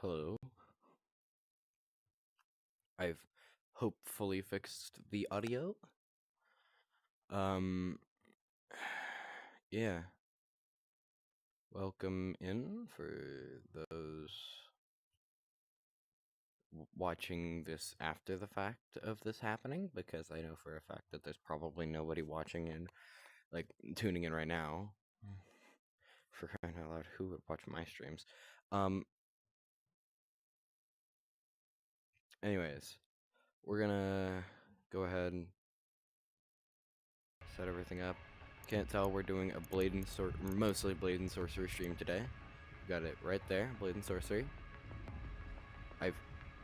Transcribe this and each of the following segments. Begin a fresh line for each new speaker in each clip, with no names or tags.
Hello. I've hopefully fixed the audio. Um, yeah. Welcome in for those watching this after the fact of this happening, because I know for a fact that there's probably nobody watching and, like, tuning in right now. For crying out loud, who would watch my streams? Anyways, we're gonna go ahead and set everything up. Can't tell, we're doing a mostly Blade and Sorcery stream today. Got it right there, Blade and Sorcery. I've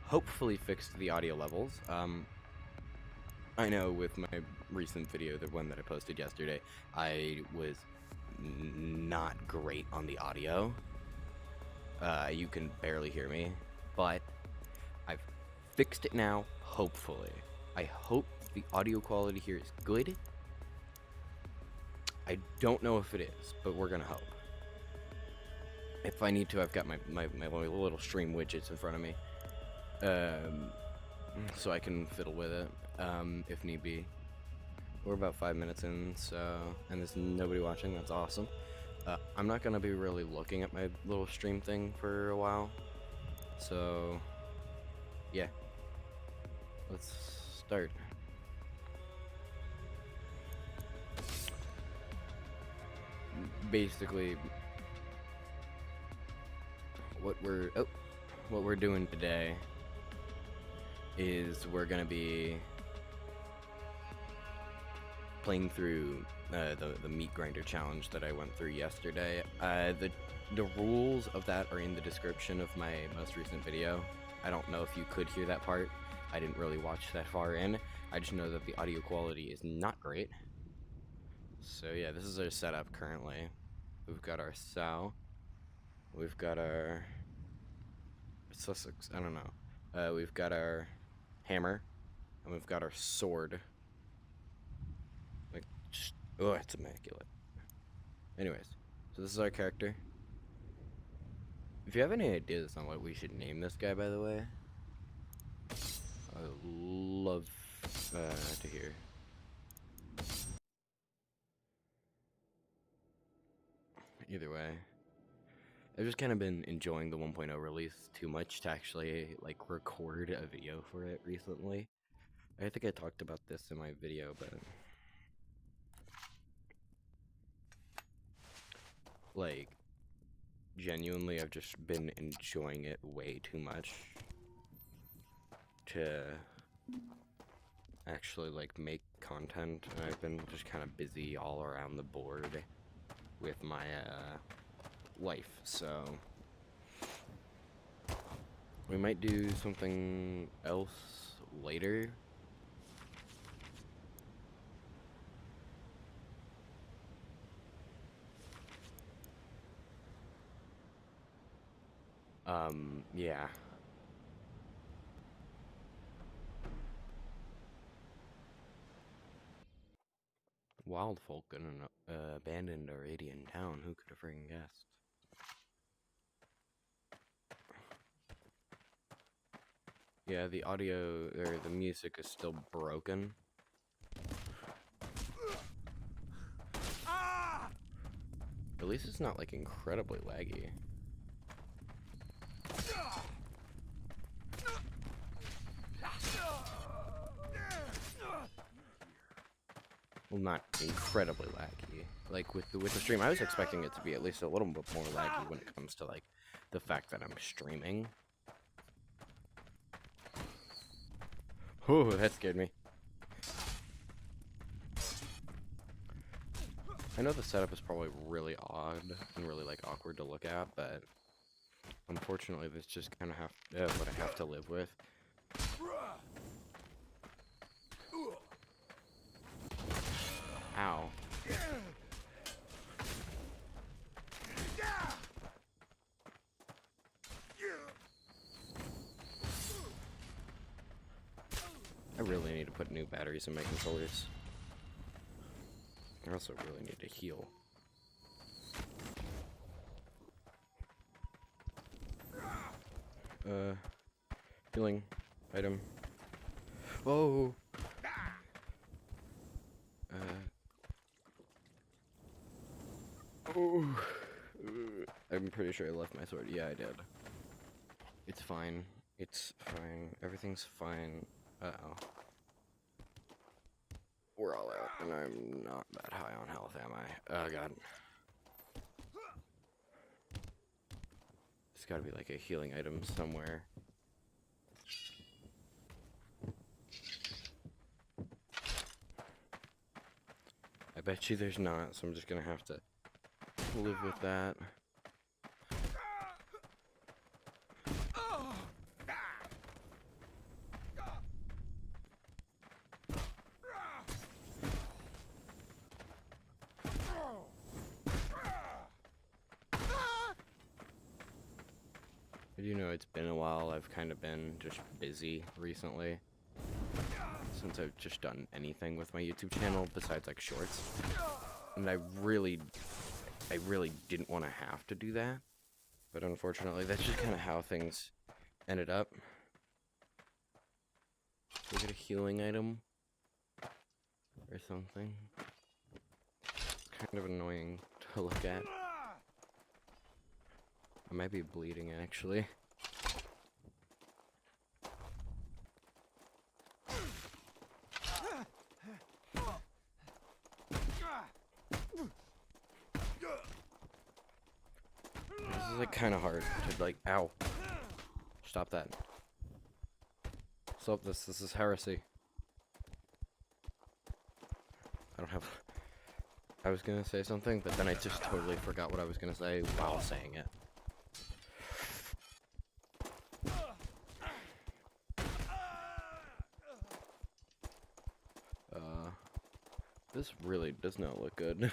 hopefully fixed the audio levels. I know with my recent video, the one that I posted yesterday, I was not great on the audio. You can barely hear me, but I've fixed it now, hopefully. I hope the audio quality here is good. I don't know if it is, but we're gonna hope. If I need to, I've got my little stream widgets in front of me, so I can fiddle with it, if need be. We're about 5 minutes in, so, and there's nobody watching. That's awesome. I'm not gonna be really looking at my little stream thing for a while, so yeah, let's start. Basically, what we're doing today is we're gonna be playing through the meat grinder challenge that I went through yesterday. The rules of that are in the description of my most recent video. I don't know if you could hear that part. I didn't really watch that far in. I just know that the audio quality is not great. So yeah, this is our setup currently. We've got our sow. We've got our Sussex, I don't know. We've got our hammer, and we've got our sword. Like, just, oh, it's immaculate. Anyways, so this is our character. If you have any ideas on what we should name this guy, by the way, I would love to hear. Either way, I've just kind of been enjoying the 1.0 release too much to actually, like, record a video for it recently. I think I talked about this in my video, but like, genuinely, I've just been enjoying it way too much to actually, like, make content, and I've been just kind of busy all around the board with my life, so we might do something else later. Yeah. Wild folk in an abandoned Aradian town. Who could have freaking guessed? Yeah, the audio, or the music is still broken. At least it's not, like, incredibly laggy. Well, not incredibly laggy. Like, with the stream, I was expecting it to be at least a little bit more laggy when it comes to, like, the fact that I'm streaming. Oh, that scared me. I know the setup is probably really odd and really, like, awkward to look at, but unfortunately, this just kind of what I have to live with. Ow. I really need to put new batteries in my controllers. I also really need to heal. healing item. Whoa! Oh. I'm pretty sure I left my sword. Yeah, I did. It's fine. It's fine. Everything's fine. Uh-oh. We're all out, and I'm not that high on health, am I? Oh, God. There's gotta be, like, a healing item somewhere. I bet you there's not, so I'm just gonna have to live with that. You know, it's been a while. I've kind of been just busy recently, since I've just done anything with my YouTube channel besides like shorts, and I really didn't want to have to do that, but unfortunately that's just kind of how things ended up. Look at a healing item or something. It's kind of annoying to look at. I might be bleeding, actually. This is, like, kind of hard to, like, ow. Stop that. Stop this. This is heresy. I don't have... I was gonna say something, but then I just totally forgot what I was gonna say while saying it. This really does not look good.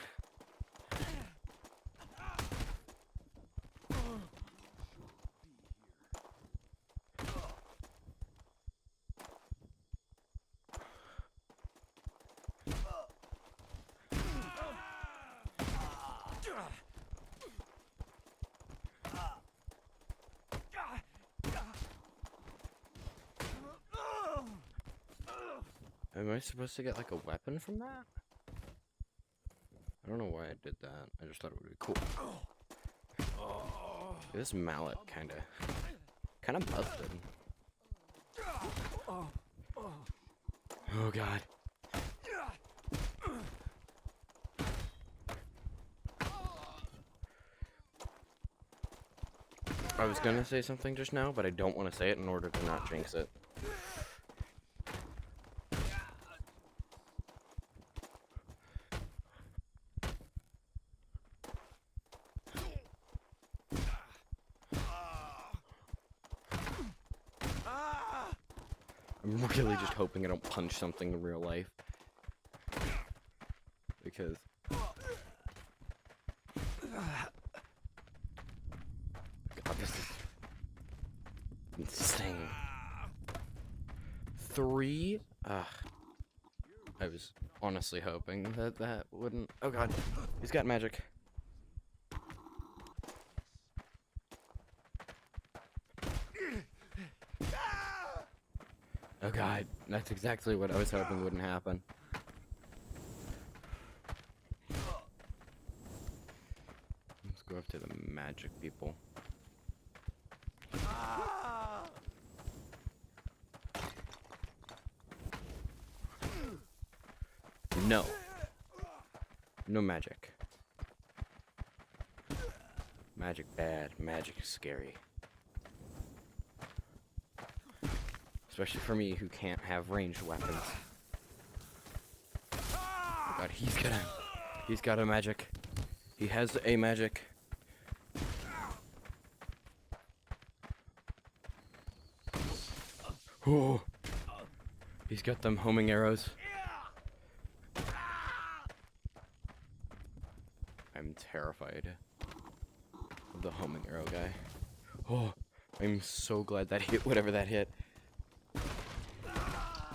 Am I supposed to get like a weapon from that? I don't know why I did that. I just thought it would be cool. This mallet kinda busted. Oh God. I was gonna say something just now, but I don't want to say it in order to not jinx it. I'm really just hoping I don't punch something in real life. Because... God, this is... insane. 3? I was honestly hoping that that wouldn't... Oh God, he's got magic. Oh God, that's exactly what I was hoping wouldn't happen. Let's go up to the magic people. No. No magic. Magic bad, magic scary. Especially for me, who can't have ranged weapons. Oh God, he's got a magic. He has a magic. Oh, he's got them homing arrows. I'm terrified of the homing arrow guy. Oh, I'm so glad that hit whatever that hit.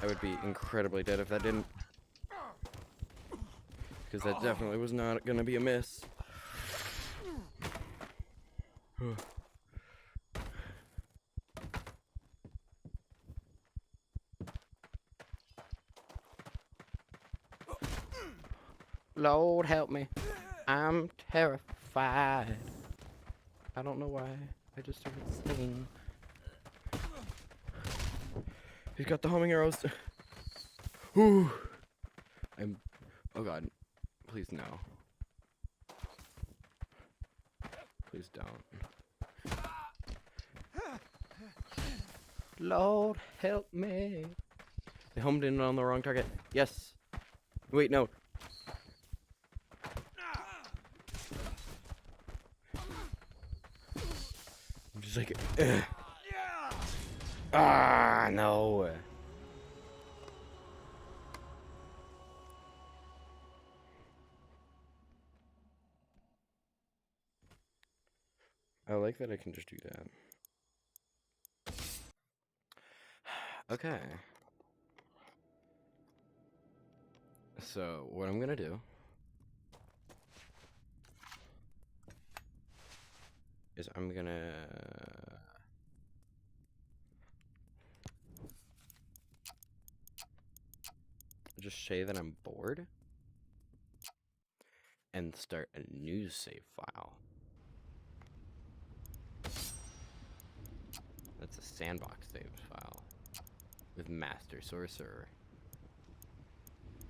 I would be incredibly dead if that didn't. Because that definitely was not gonna be a miss. Lord help me. I'm terrified. I don't know why. I just started singing. He's got the homing arrows. Whew. Oh god. Please no. Please don't. Lord help me. They homed in on the wrong target. Yes. Wait, no. I'm just like, ugh. Ah, no. I like that I can just do that. Okay. So, what I'm gonna do is I'm gonna just say that I'm bored and start a new save file. That's a sandbox save file with Master Sorcerer.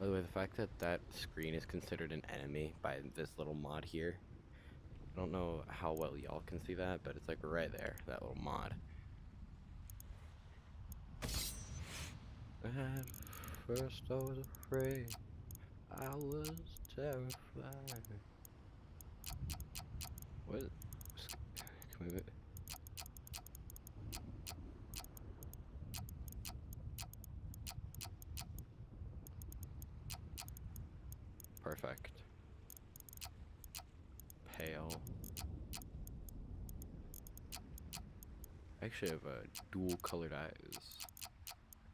By the way, the fact that that screen is considered an enemy by this little mod here, I don't know how well y'all can see that, but it's like right there, that little mod. At first I was afraid, I was terrified. What? Can we... Perfect. Pale. I actually have dual colored eyes,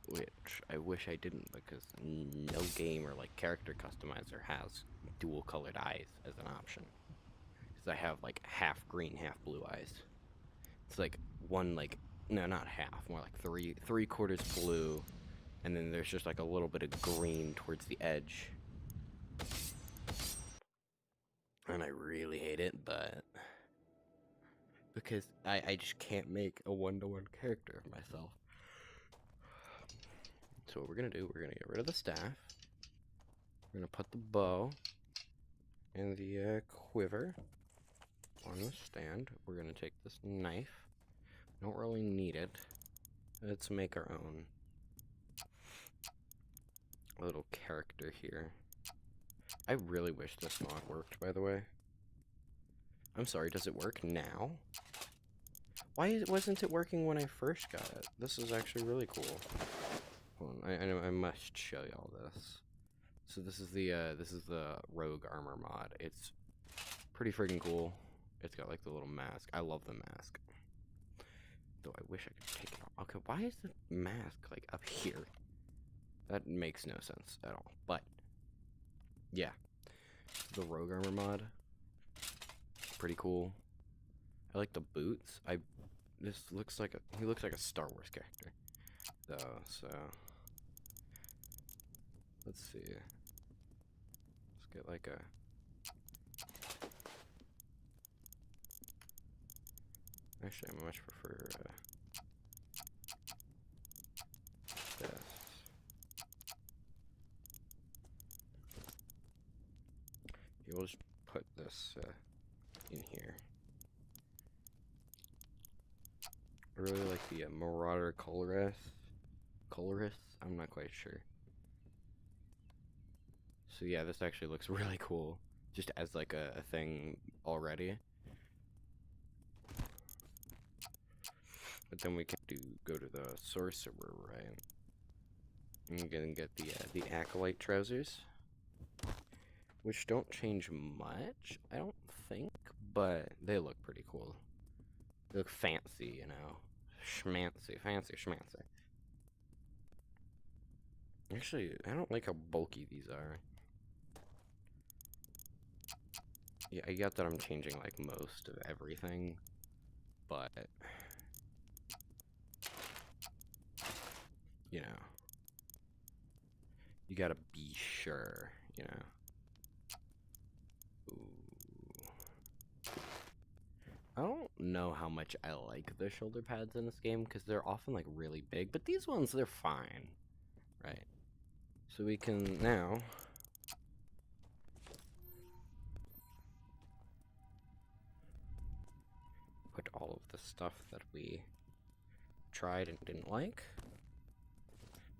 which I wish I didn't, because no game or like character customizer has dual colored eyes as an option. Because I have like half green, half blue eyes. It's like one, like, no, not half, more like three quarters blue, and then there's just like a little bit of green towards the edge. And I really hate it, but because I just can't make a one-to-one character of myself. So what we're gonna do, we're gonna get rid of the staff. We're gonna put the bow and the quiver on the stand. We're gonna take this knife. Don't really need it. Let's make our own little character here. I really wish this mod worked, by the way. I'm sorry, does it work now? Why wasn't it working when I first got it? This is actually really cool. Hold on, I must show y'all this. So this is the Rogue Armor mod. It's pretty freaking cool. It's got like the little mask. I love the mask. Though I wish I could take it off. Okay, why is the mask like up here? That makes no sense at all. But yeah, the Rogue Armor mod. Pretty cool. I like the boots. This looks like he looks like a Star Wars character. Though, so let's see. Let's get like a actually I much prefer this. Okay, we'll just put this in here. I really like the Marauder colorist. I'm not quite sure. So yeah, this actually looks really cool, just as like a thing already. But then we can go to the sorcerer, right? And we're gonna get the acolyte trousers, which don't change much, I don't think, but they look pretty cool. They look fancy, you know, schmancy, fancy schmancy. Actually, I don't like how bulky these are. Yeah, I get that I'm changing like most of everything, but you know, you gotta be sure, you know. know how much I like the shoulder pads in this game because they're often like really big, but these ones, they're fine, right? So we can now put all of the stuff that we tried and didn't like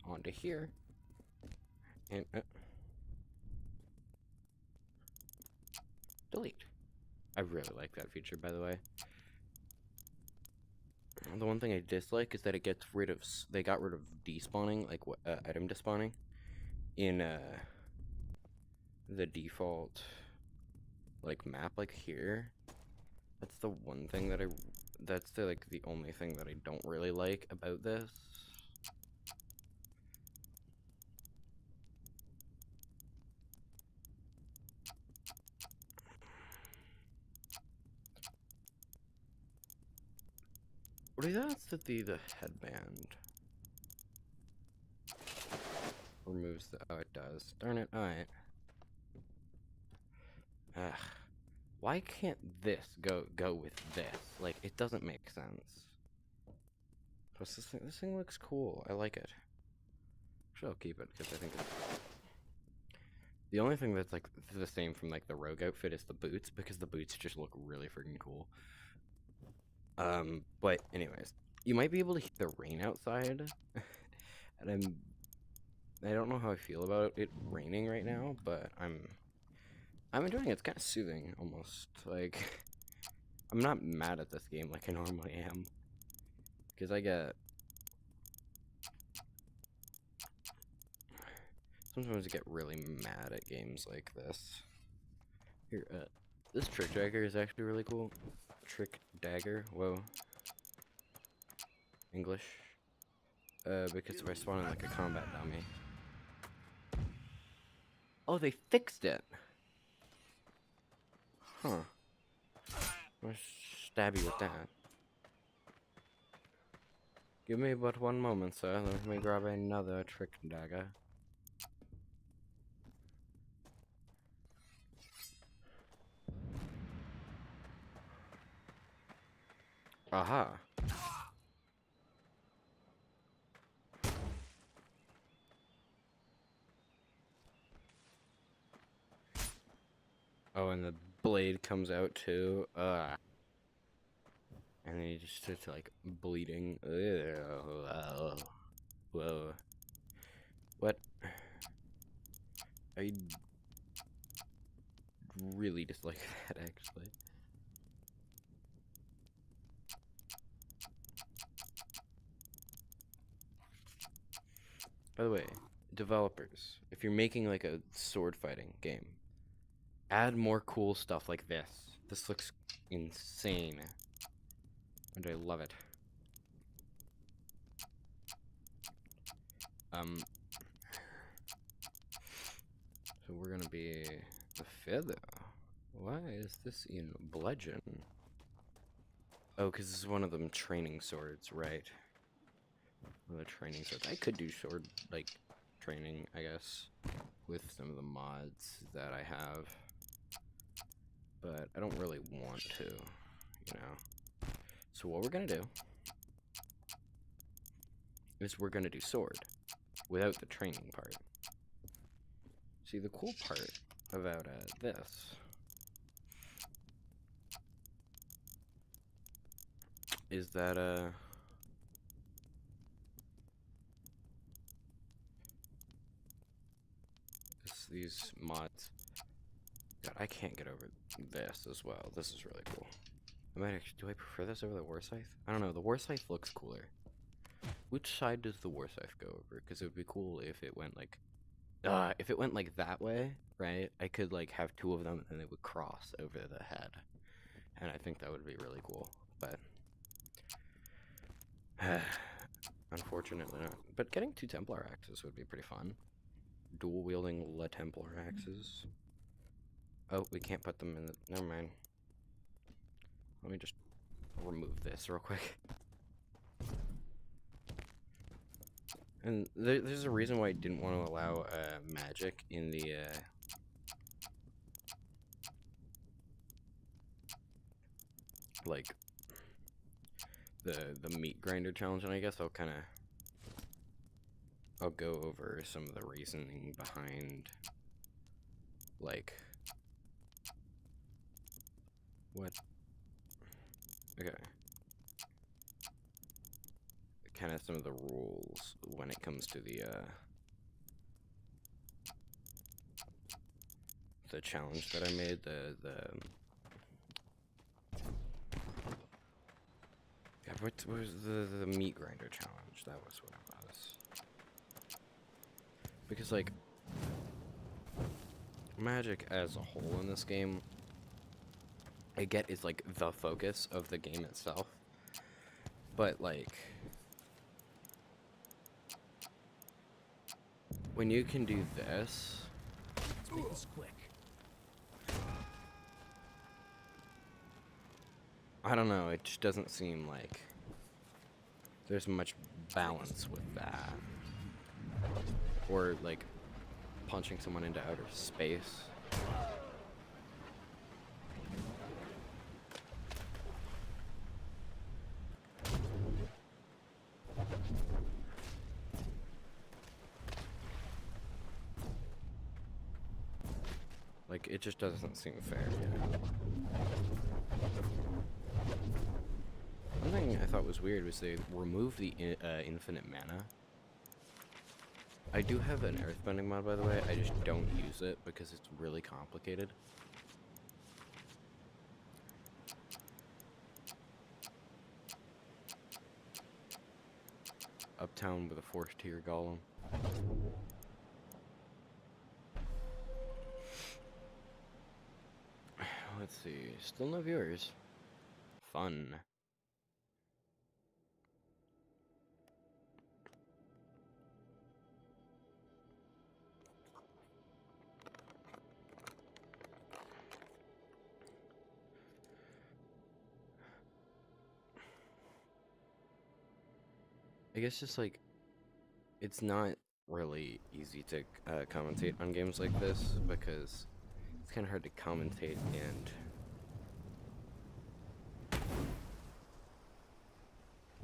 onto here, and delete. I really like that feature, by the way. The one thing I dislike is that it gets rid of, they got rid of despawning, like item despawning, in the default like map, like here. That's the one thing that that's the like the only thing that I don't really like about this. What is that? That's the headband. Removes the, oh, it does. Darn it, alright. Ugh. Why can't this go with this? Like, it doesn't make sense. Plus, this thing looks cool. I like it. Actually, I'll keep it, because I think it's... The only thing that's, like, the same from, like, the rogue outfit is the boots, because the boots just look really freaking cool. But anyways, you might be able to hear the rain outside, and I don't know how I feel about it raining right now, but I'm enjoying it. It's kind of soothing, almost. Like, I'm not mad at this game like I normally am, because sometimes I get really mad at games like this. Here, this trick dagger is actually really cool. Trick dagger, whoa. English. Because if I spawn in like a combat dummy. Oh, they fixed it! Huh. I'll stab you with that. Give me but one moment, sir. Let me grab another trick dagger. Aha! Oh, and the blade comes out too. And then he just starts like bleeding. Whoa. What? I really dislike that, actually. By the way, developers, if you're making like a sword fighting game, add more cool stuff like this. This looks insane. And I love it. So we're gonna be a feather. Why is this in bludgeon? Oh, because this is one of them training swords, right? One of the training swords. I could do sword, like, training, I guess, with some of the mods that I have. But I don't really want to, you know. So what we're gonna do is we're gonna do sword without the training part. See, the cool part about this is that these mods. God, I can't get over this as well. This is really cool. I might actually, do I prefer this over the war scythe? I don't know. The war scythe looks cooler. Which side does the war scythe go over? Because it would be cool if it went like, if it went like that way, right? I could like have two of them and they would cross over the head, and I think that would be really cool. But unfortunately not. But getting 2 Templar axes would be pretty fun. Dual wielding Le Templar axes. Oh, we can't put them in the... Never mind. Let me just remove this real quick. And there's a reason why I didn't want to allow magic in the... like, the meat grinder challenge, and I guess I'll go over some of the reasoning behind, like, what? Okay. Kind of some of the rules when it comes to the challenge that I made, yeah, what was the meat grinder challenge? That was what it was. Because, like, magic as a whole in this game, I get is, like, the focus of the game itself. But, like, when you can do this...
Let's make this quick.
I don't know, it just doesn't seem like there's much balance with that. Or, like, punching someone into outer space. Like, it just doesn't seem fair, you know? One thing I thought was weird was they removed the infinite mana. I do have an earthbending mod, by the way, I just don't use it because it's really complicated. Uptown with a 4th tier golem. Let's see, still no viewers. Fun. I guess just like, it's not really easy to commentate on games like this because it's kind of hard to commentate and,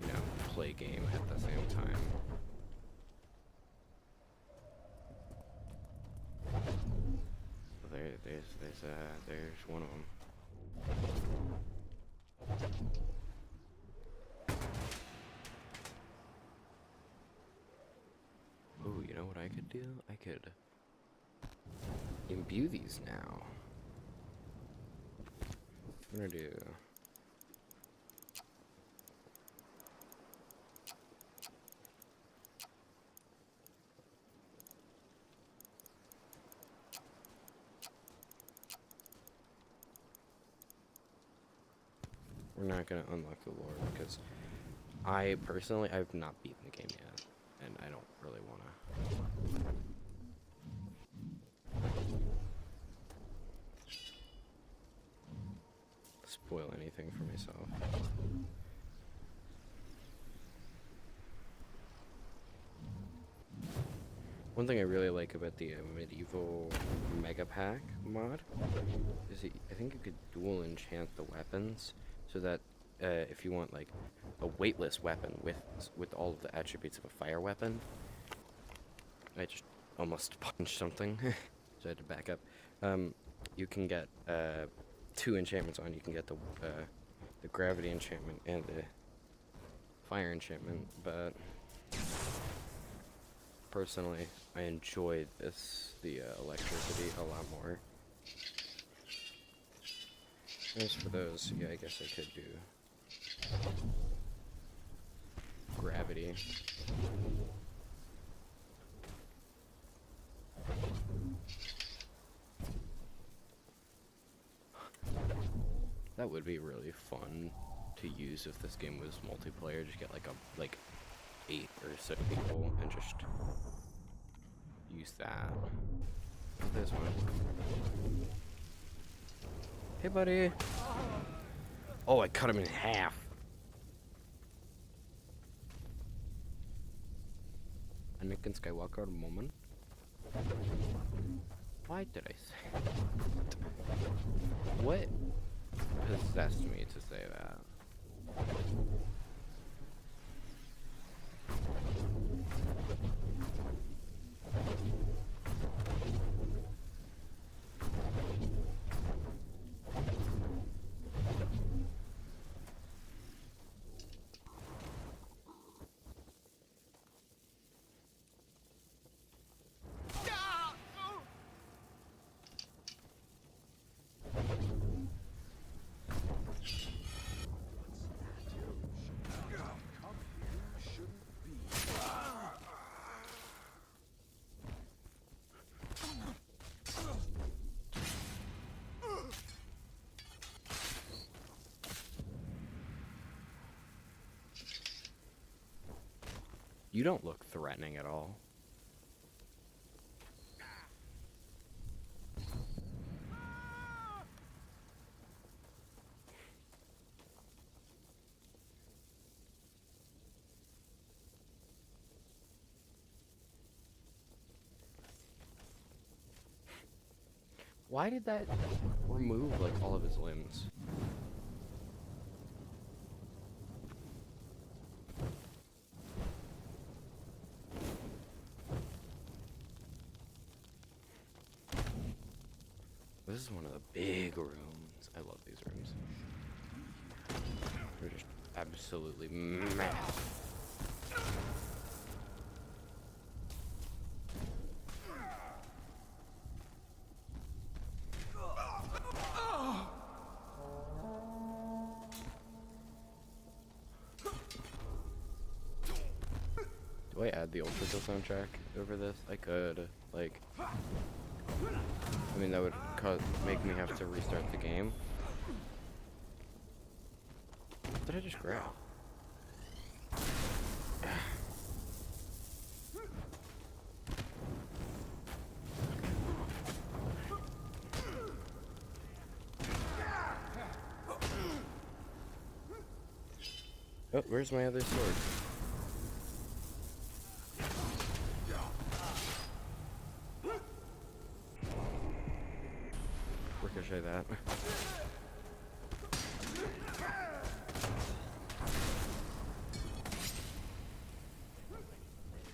you know, play game at the same time. There's one of them. Ooh, you know what I could do? I could imbue these now. I'm gonna do... We're not gonna unlock the lore because I personally, I've not beaten the game yet, and I don't really wanna. Spoil anything for myself. One thing I really like about the medieval mega pack mod is that I think you could dual enchant the weapons so that if you want like a weightless weapon with all of the attributes of a fire weapon, I just almost punched something, so I had to back up. You can get 2 enchantments on. You can get the gravity enchantment and the fire enchantment, but personally, I enjoyed the electricity a lot more. As for those, yeah, I guess I could do gravity. That would be really fun to use if this game was multiplayer. Just get like 8 or so people and just use that. This one. Hey, buddy. Oh, I cut him in half. Anakin Skywalker moment. Why did I say that? What possessed me to say that? You don't look threatening at all. Why did that remove, like, all of his limbs? This is one of the big rooms. I love these rooms. They're just absolutely massive. Do I add the Ultra Kill soundtrack over this? I could, like... I mean, that would make me have to restart the game. What did I just grab? Oh, where's my other sword? Ricochet that.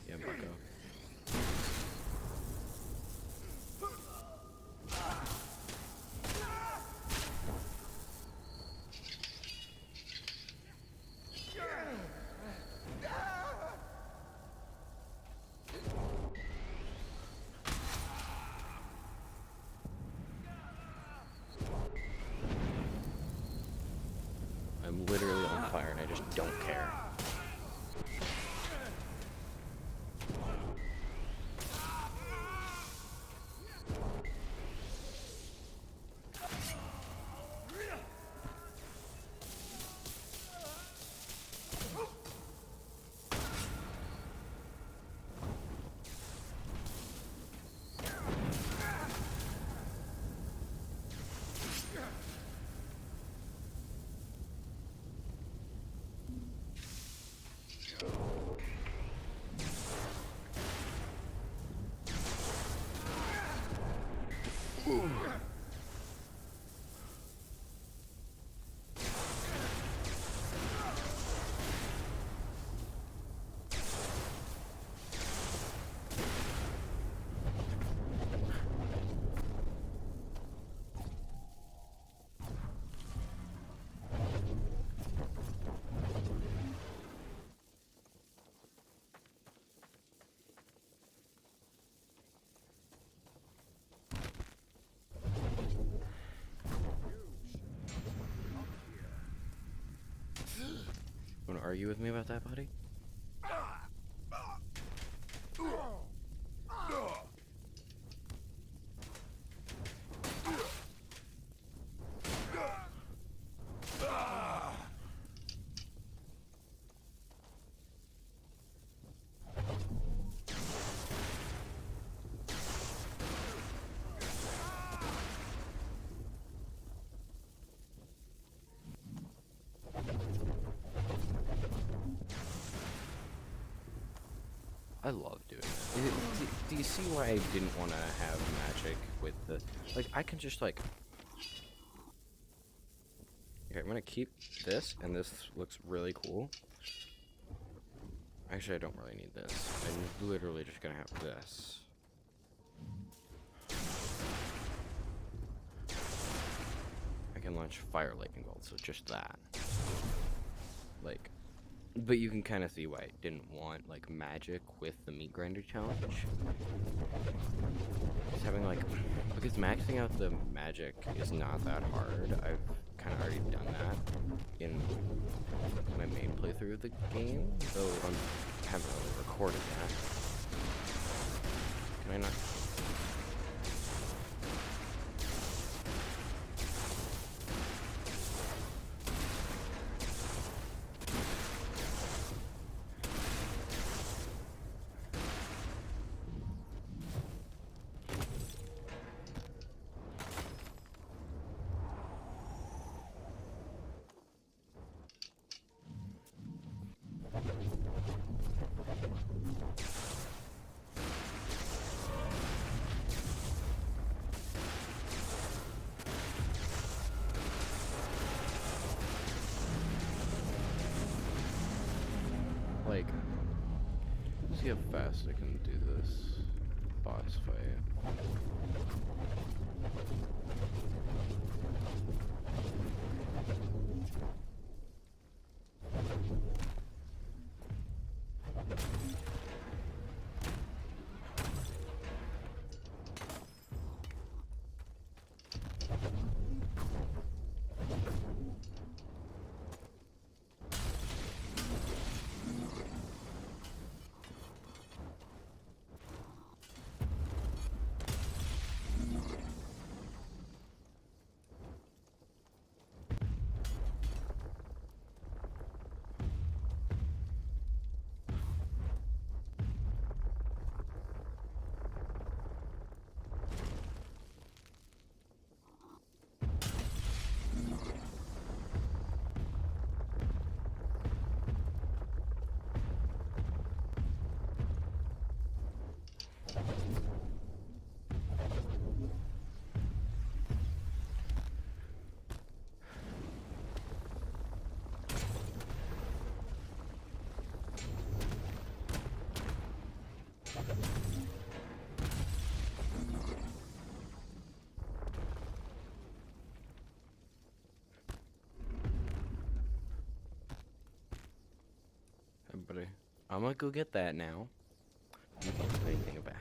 Yeah, Bucko. I'm literally on fire and I just don't care. Ooh. Wanna argue with me about that, buddy? I love doing that. Do you see why I didn't want to have magic with the... Like, I can just, like... Okay, I'm gonna keep this, and this looks really cool. Actually, I don't really need this. I'm literally just gonna have this. I can launch fire lightning bolts, so just that. Like, but you can kind of see why I didn't want like magic with the meat grinder challenge. Just having like, because maxing out the magic is not that hard. I've kind of already done that in my main playthrough of the game, though I haven't really recorded that. Can I not? Like, see how fast I can do this boss fight. Everybody, I'm gonna go get that now. You can't do anything about it.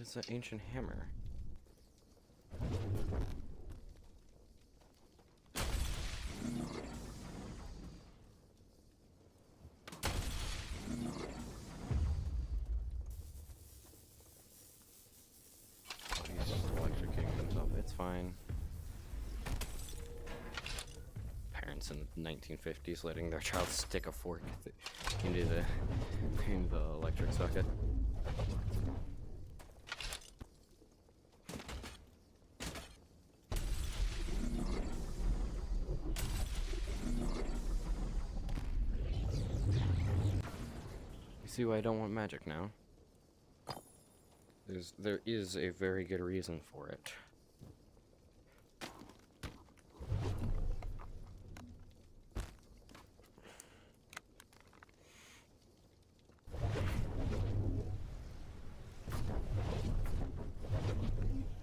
It's an ancient hammer. He's just electrocuting himself. It's fine. Parents in the 1950s letting their child stick a fork into the electric socket. See why I don't want magic now. There is a very good reason for it.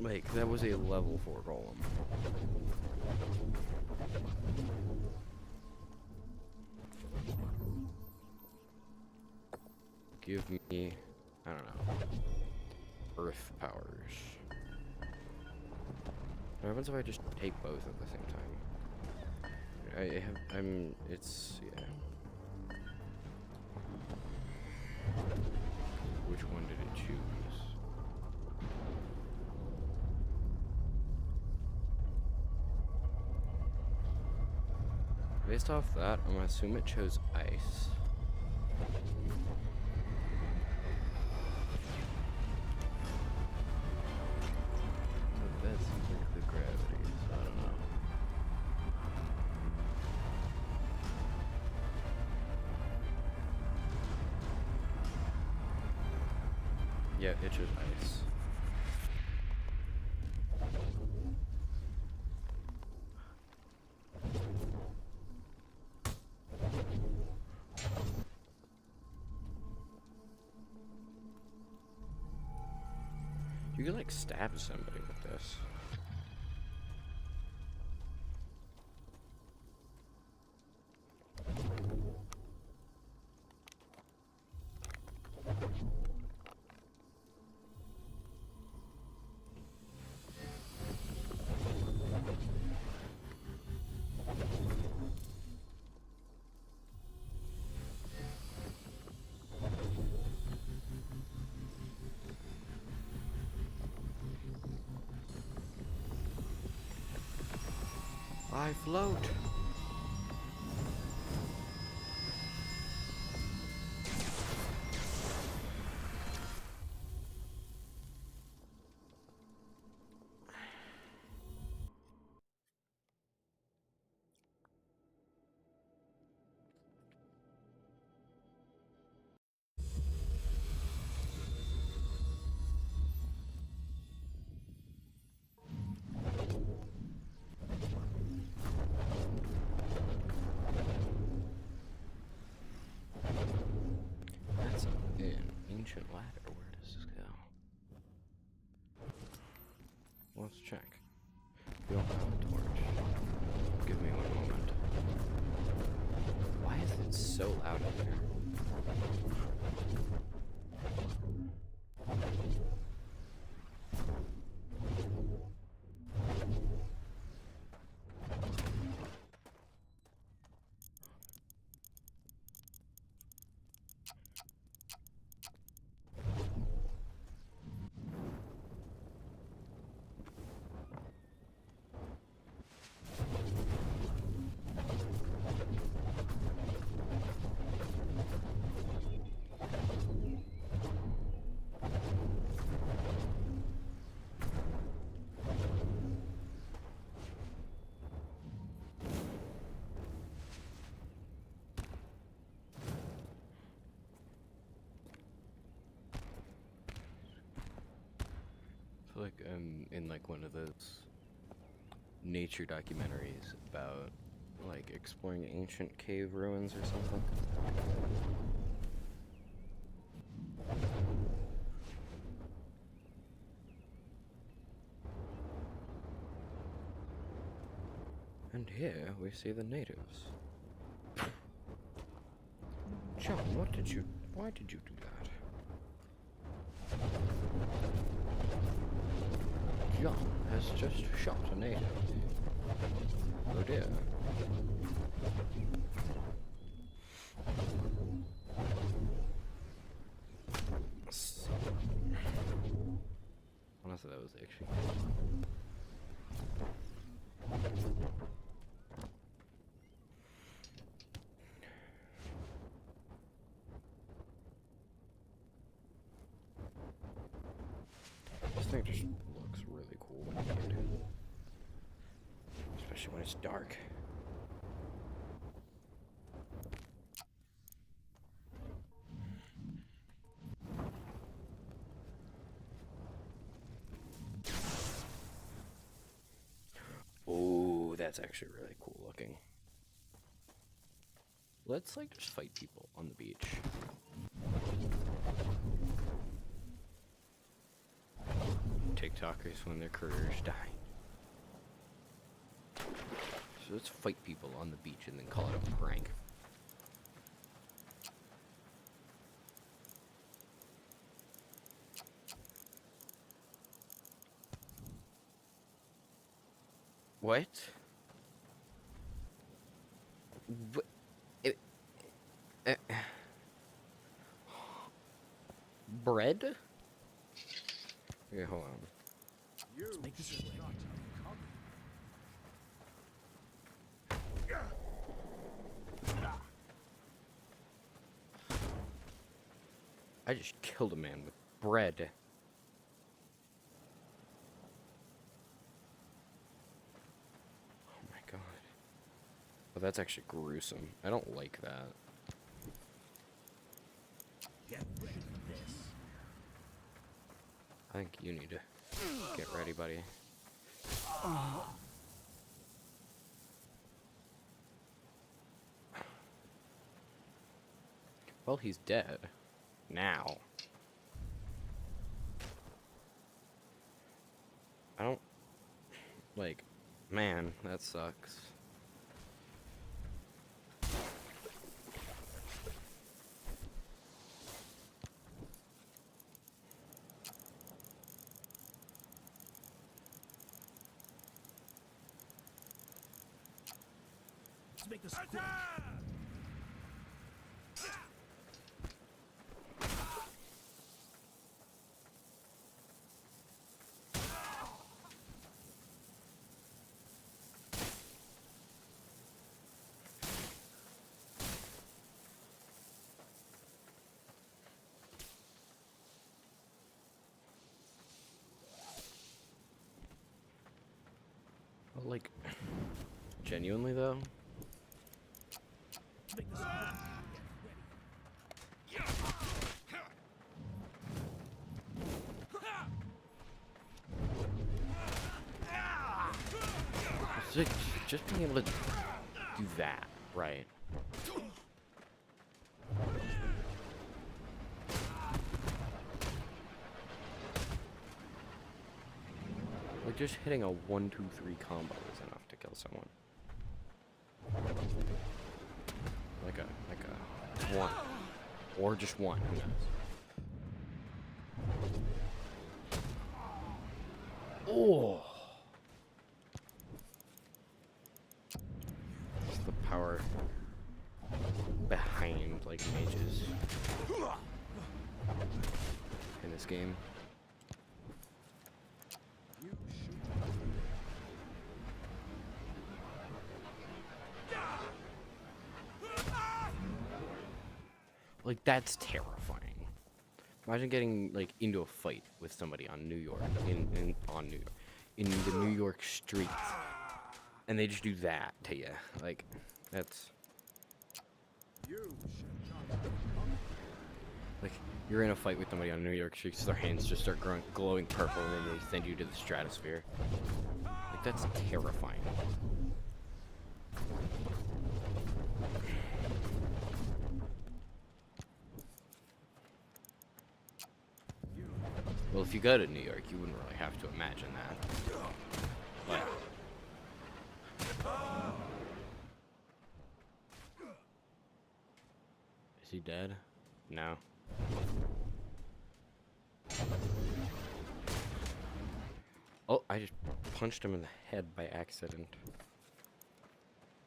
Like, that was a level 4 golem. Give me, I don't know, earth powers. What happens if I just take both at the same time? Yeah. Which one did it choose? Based off that, I'm gonna assume it chose ice. That seems like the gravity, so I don't know. Yeah, it's just ice. You could like stab somebody with this. I float. That's an ancient ladder. Where does this go? Let's check. We don't have a torch. Give me one moment. Why is it so loud in there? I feel like I'm in like one of those nature documentaries about like exploring ancient cave ruins or something. And here we see the natives. John, why did you do that? John has just shot a native. Oh dear. Honestly, that was actually this thing just looks really cool when you get it. Especially when it's dark. Oh, that's actually really cool looking. Let's like just fight people on the beach. TikTokers when their careers die. So let's fight people on the beach and then call it a prank. What? What? Bread? Okay, hold on.
Let's make this quick.
I just killed a man with bread. Oh my god. Well, that's actually gruesome. I don't like that.
Get ready for this.
I think you need to get ready, buddy. Well, he's dead. Now. I don't... Like, man, that sucks.
Let's make this quick.
Well, like, genuinely though,
Let's make this quick.
it's like, just being able to do that, right? Like, just hitting a 1, 2, 3 combo is enough to kill someone. Like a 1. Or just 1, who knows? Oh! It's the power behind, like, mages in this game. Like, that's terrifying. Imagine getting, like, into a fight with somebody on New York, in the New York streets, and they just do that to you. Like, that's... Like, you're in a fight with somebody on New York streets, their hands just start glowing purple, and then they send you to the stratosphere. Like, that's terrifying. Well, if you go to New York, you wouldn't really have to imagine that. But... Is he dead? No. Oh, I just punched him in the head by accident.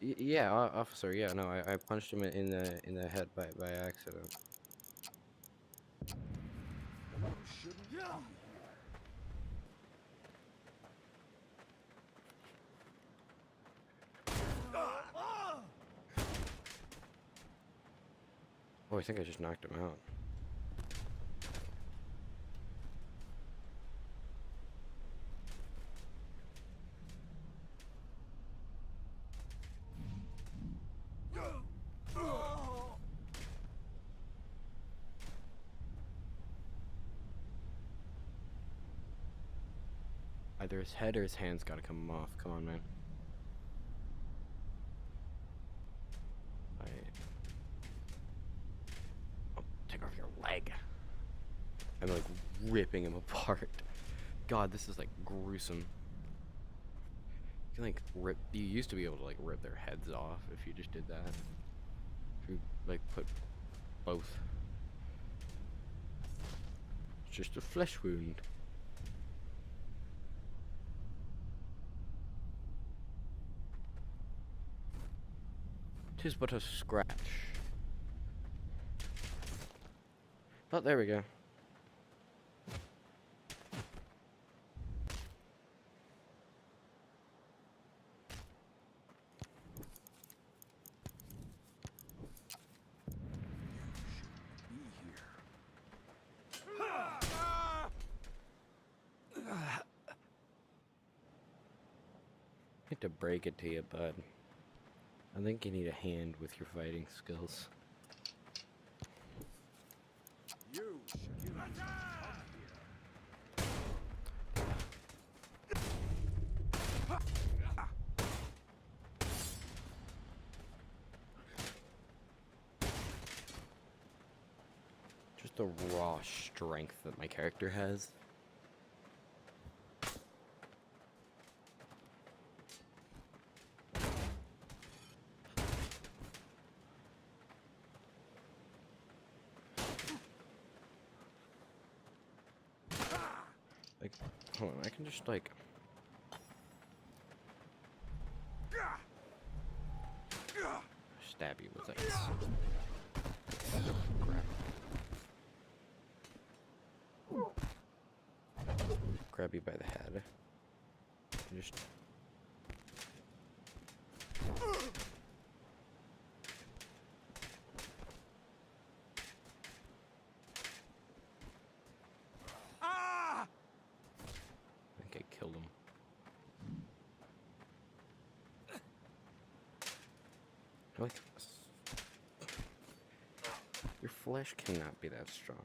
Yeah, officer. Yeah, no, I punched him in the head by accident. Oh, I think I just knocked him out. Either his head or his hands gotta come off. Come on, man. Oh, take off your leg. I'm like ripping him apart. God, this is like gruesome. You can like rip. You used to be able to like rip their heads off if you just did that. If you like put both. It's just a flesh wound. 'Tis but a scratch. Oh, there we go. Hate to break it to you, bud. I think you need a hand with your fighting skills.
You should come here.
the raw strength that my character has. Like, hold on, I can just like... stab you with it. Grab you by the head. And just... I think I killed him. Like, your flesh cannot be that strong.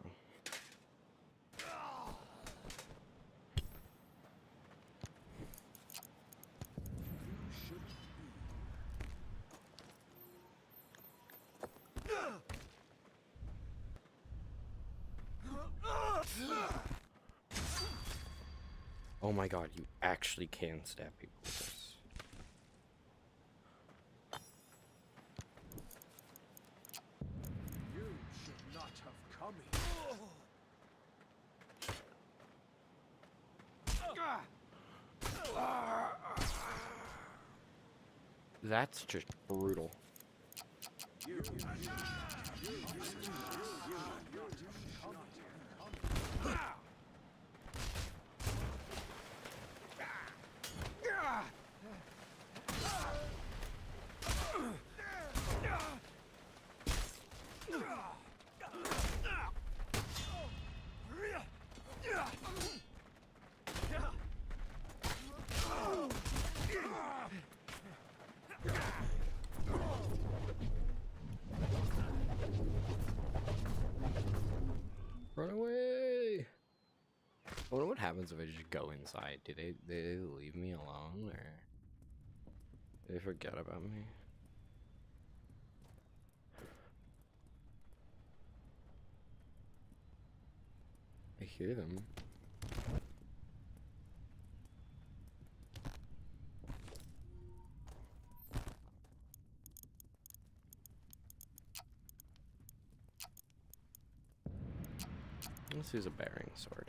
Oh my god, you actually can stab people with this.
You should not have come here.
That's just brutal. Run away! I wonder what happens if I just go inside. Do they leave me alone, or do they forget about me? I hear them. Let's use a bearing sword.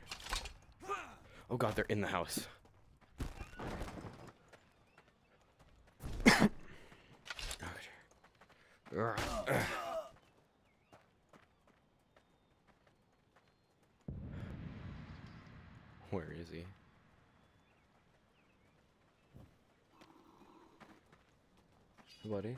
Oh god, they're in the house. Where is he? Hey, buddy.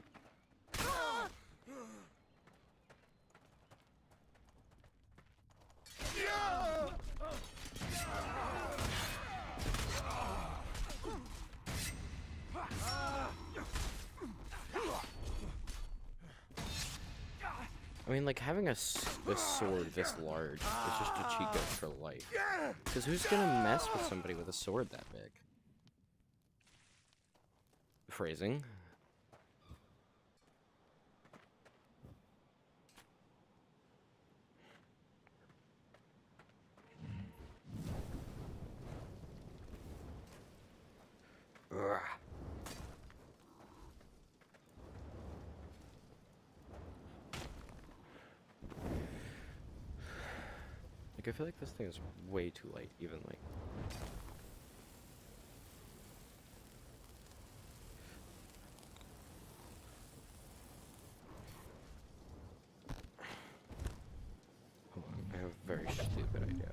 I mean, like, having a sword this large is just a cheat code for life. Because who's gonna mess with somebody with a sword that big? Phrasing. Ugh. Like, I feel like this thing is way too light, even like. Hold on, I have a very stupid idea.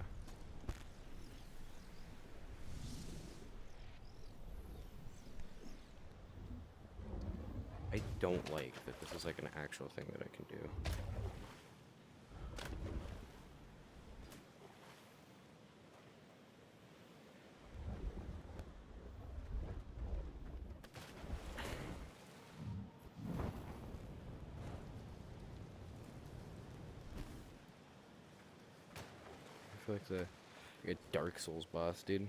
I don't like that this is like an actual thing that I can do. I feel like a Dark Souls boss, dude.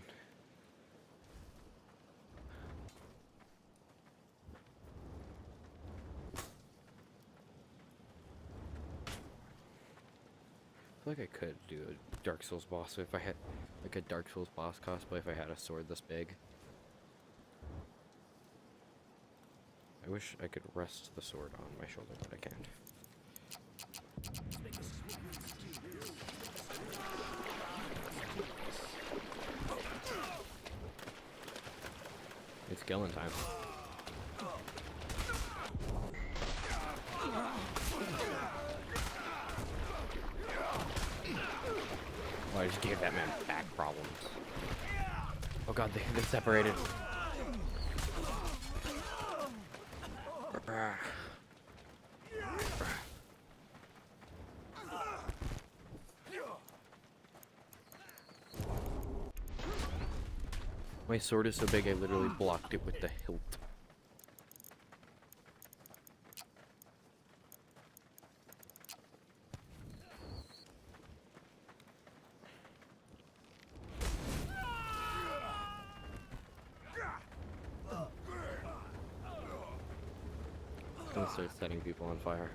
feel like I could do a Dark Souls boss if I had, like a Dark Souls boss cosplay if I had a sword this big. I wish I could rest the sword on my shoulder, but I can't. It's killing time. Oh, I just gave that man back problems. Oh god, they separated. My sword is so big I literally blocked it with the hilt. I'm gonna start setting people on fire.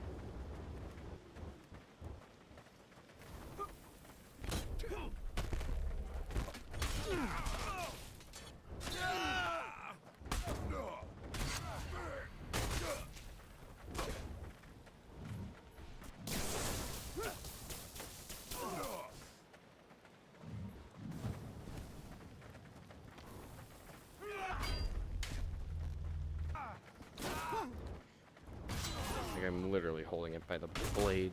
Like I'm literally holding it by the blade.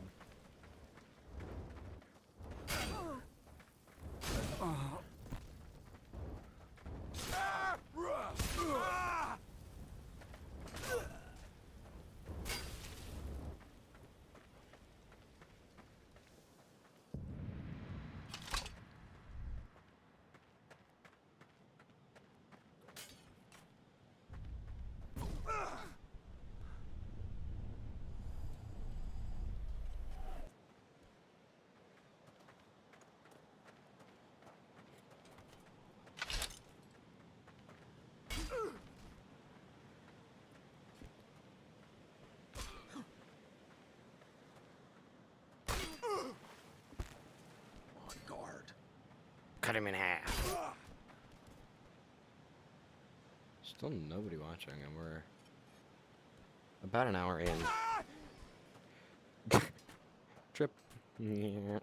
Cut him in half. Still nobody watching, and we're about an hour in. Trip. Yeah.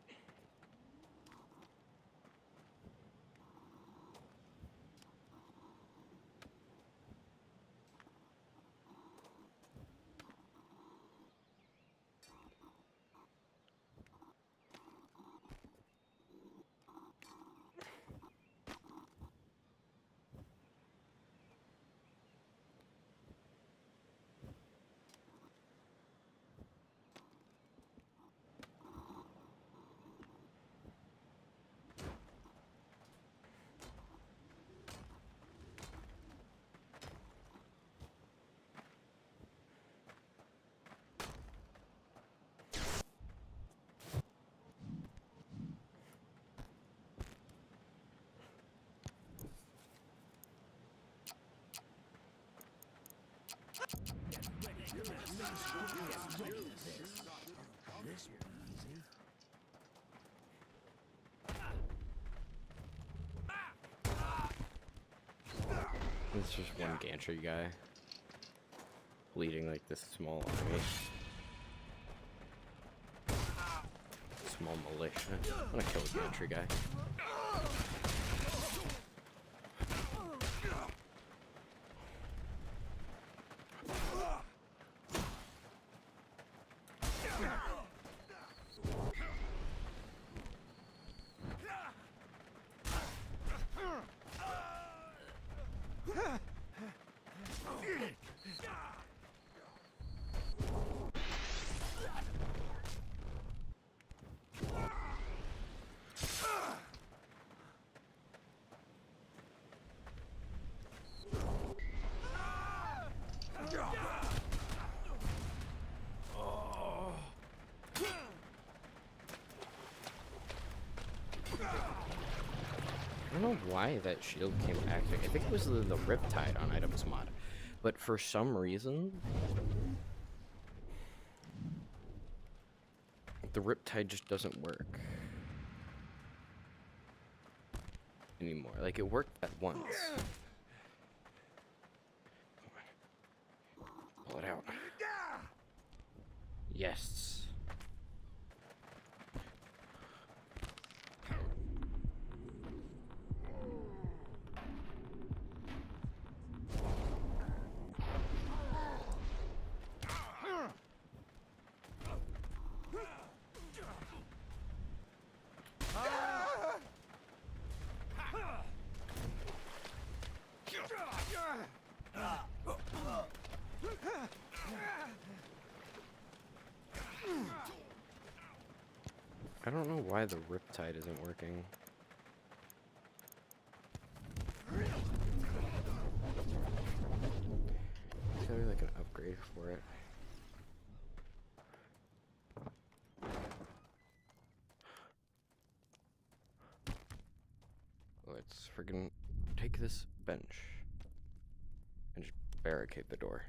It's just one gantry guy leading like this small army. Small militia. I'm gonna kill a gantry guy. I don't know why that shield came active. I think it was the Riptide on items mod. But for some reason, the Riptide just doesn't work. anymore. Like, it worked at once. Pull it out. Yes. I don't know why the Riptide isn't working. There's gotta be like an upgrade for it. Let's friggin' take this bench and just barricade the door.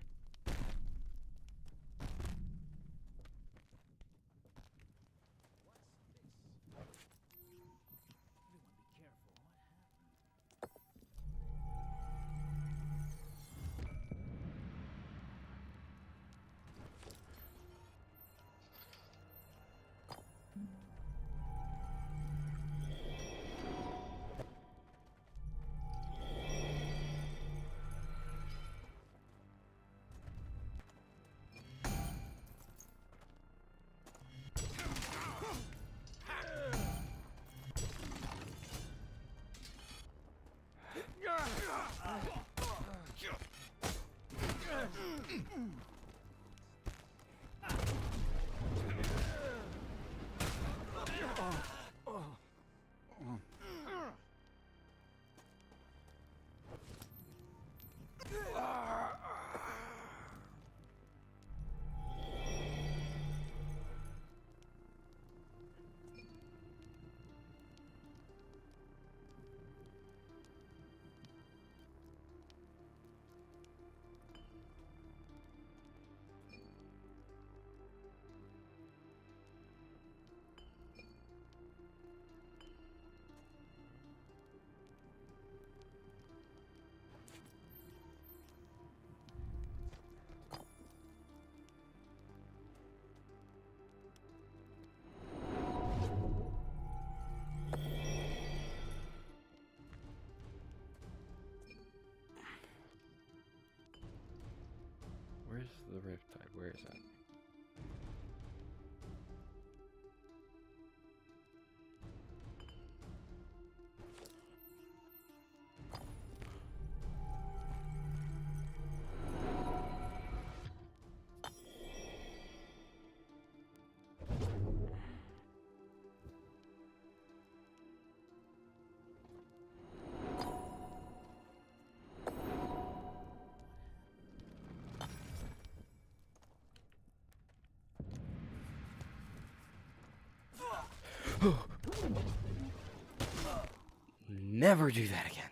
Where's the Riptide? Where is it? Never do that again.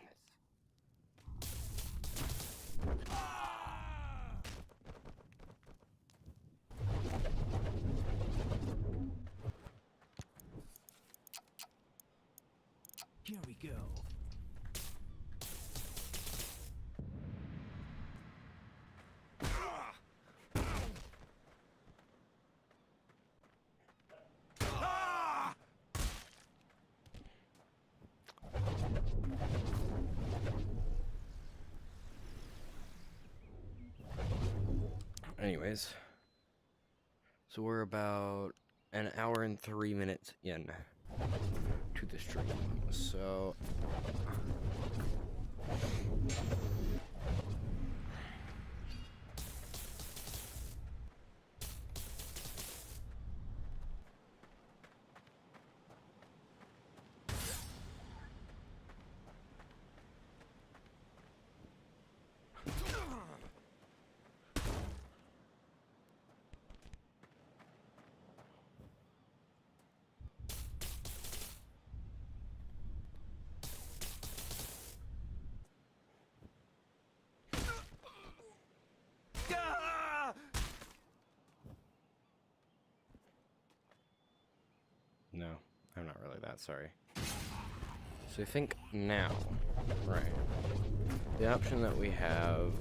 Here we go.
Anyways, so we're about an hour and 3 minutes in to the stream. So no, I'm not really that sorry. So I think now, right, the option that we have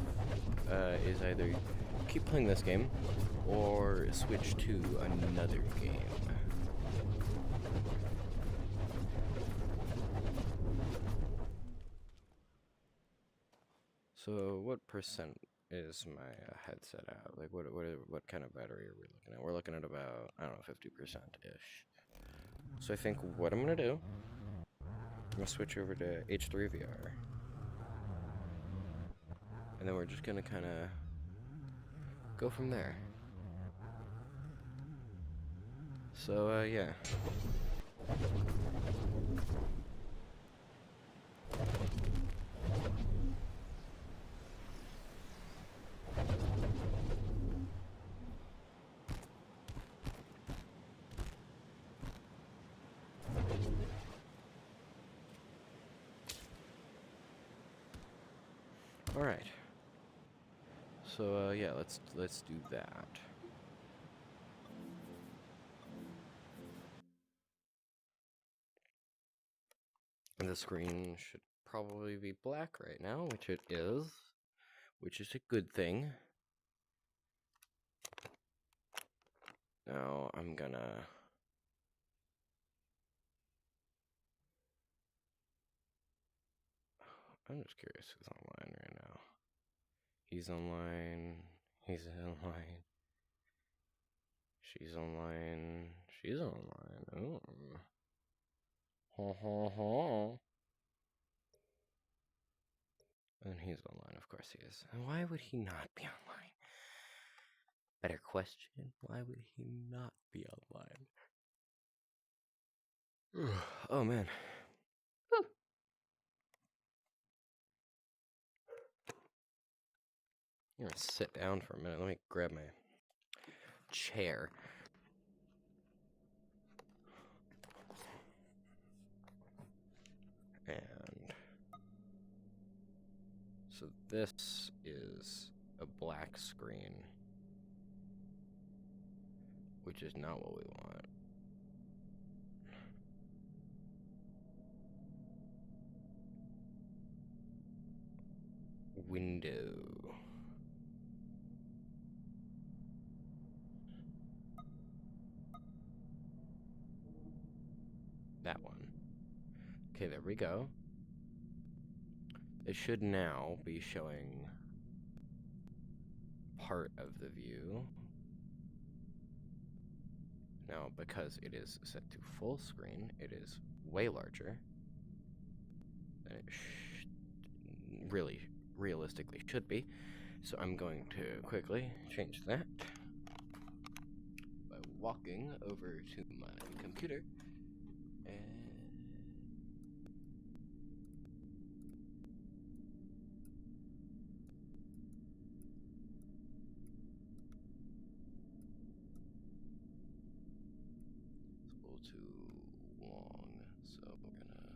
is either keep playing this game or switch to another game. So what percent is my headset at? Like what kind of battery are we looking at? We're looking at about, I don't know, 50%-ish. So I think what I'm gonna do, I'm gonna switch over to H3 VR. And then we're just gonna kinda go from there. So yeah. All right. So yeah, let's do that. And the screen should probably be black right now, which it is, which is a good thing. Now I'm just curious who's online right now. He's online. He's online. She's online. She's online. Oh. Ha ha ha. And he's online, of course he is. And why would he not be online? Better question. Why would he not be online? Oh man. I'm gonna sit down for a minute. Let me grab my chair. And so this is a black screen, which is not what we want. Window. That one. Okay, there we go. It should now be showing part of the view. Now, because it is set to full screen, it is way larger than it really realistically should be. So I'm going to quickly change that by walking over to my computer and it's a little too long, so we're gonna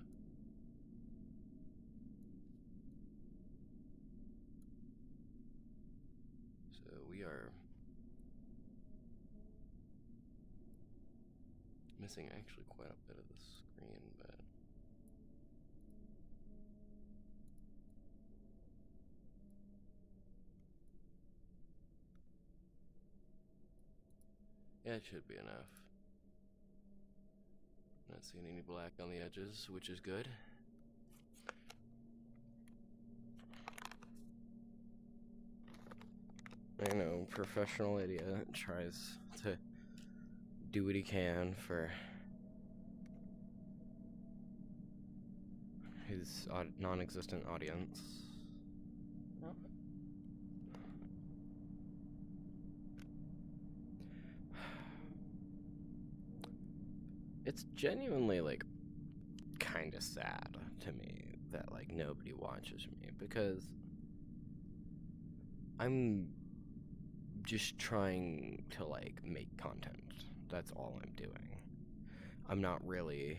we are missing actually quite a bit of the screen, but yeah, it should be enough. Not seeing any black on the edges, which is good. I know, professional idiot tries to do what he can for his non-existent audience. It's genuinely, like, kind of sad to me that, like, nobody watches me, because I'm just trying to, like, make content. That's all I'm doing. I'm not really,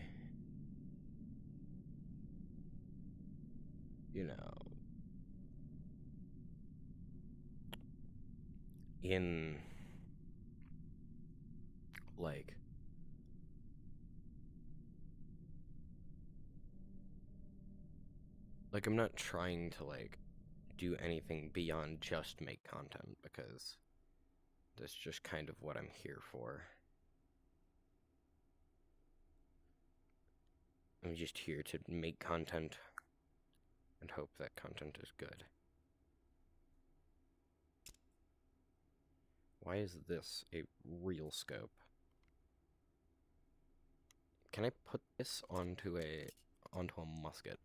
you know, in, like, Like, I'm not trying to, like, do anything beyond just make content, because that's just kind of what I'm here for. I'm just here to make content and hope that content is good. Why is this a real scope? Can I put this onto a musket?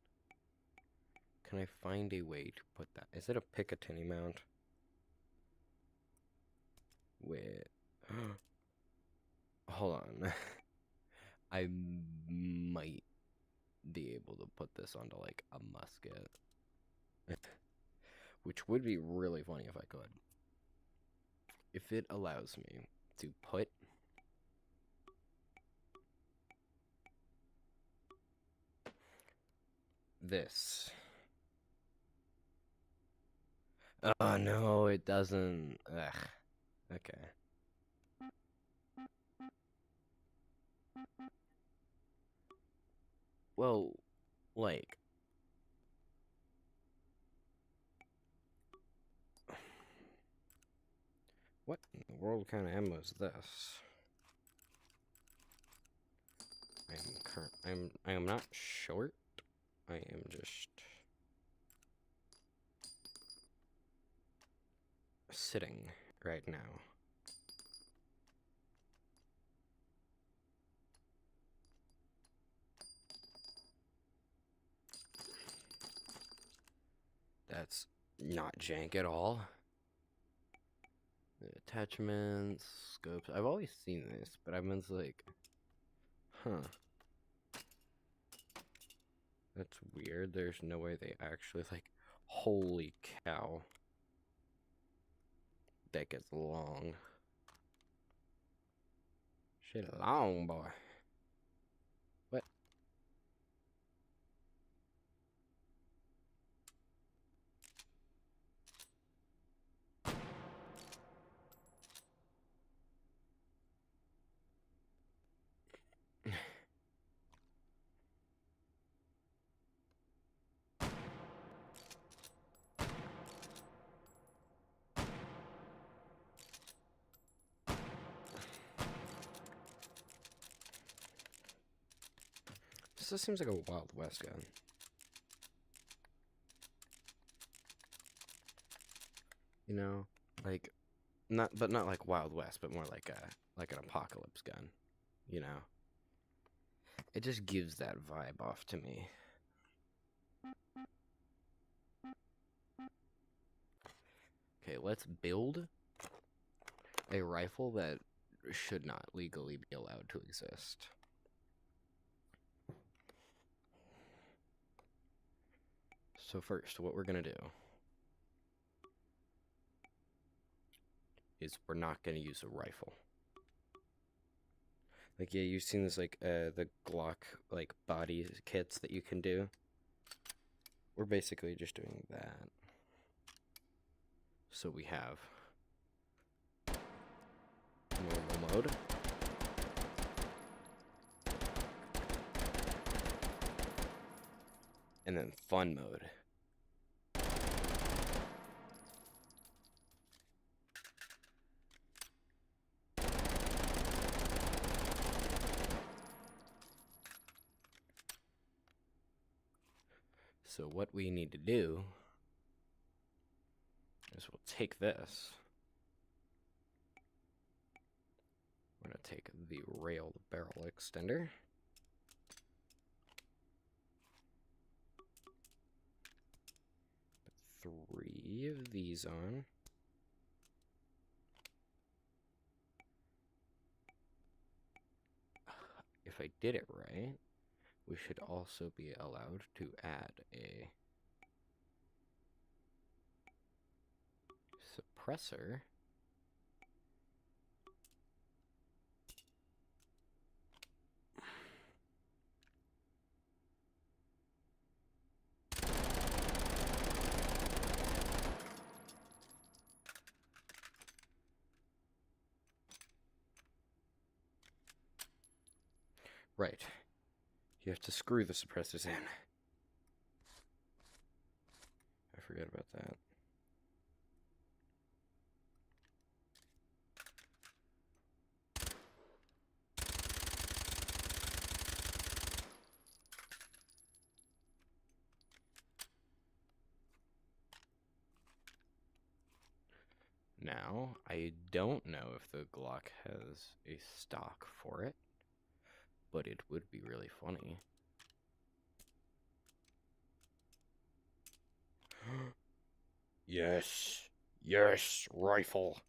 Can I find a way to put that? Is it a Picatinny mount? Wait. Hold on. I might be able to put this onto, like, a musket. Which would be really funny if I could. If it allows me to put this. Oh no, it doesn't. Ugh. Okay. Well, like, what in the world kind of ammo is this? I am not short. I am just sitting right now. That's not jank at all. The attachments, scopes. I've always seen this, but I've been like, huh. That's weird. There's no way they actually, like, holy cow. That gets long. Shit long, boy. What? This just seems like a Wild West gun. You know, like, not like Wild West, but more like an apocalypse gun. You know, it just gives that vibe off to me. Okay, let's build a rifle that should not legally be allowed to exist. So first, what we're gonna do is we're not gonna use a rifle. Like, yeah, you've seen this, like, the Glock, like, body kits that you can do. We're basically just doing that. So we have normal mode. And then fun mode. So what we need to do is we'll take this. We're going to take the railed barrel extender. Put 3 of these on. If I did it right, we should also be allowed to add a suppressor. Right. You have to screw the suppressors in. forget about that. Now, I don't know if the Glock has a stock for it, but it would be really funny. Yes, yes, rifle.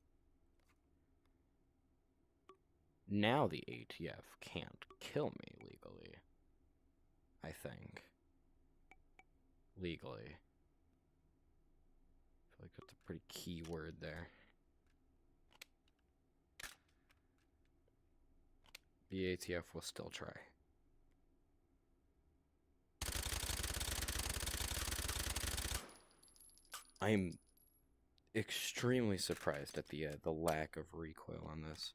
Now the ATF can't kill me legally. I think. Legally. I feel like that's a pretty key word there. The ATF will still try. I'm extremely surprised at the lack of recoil on this.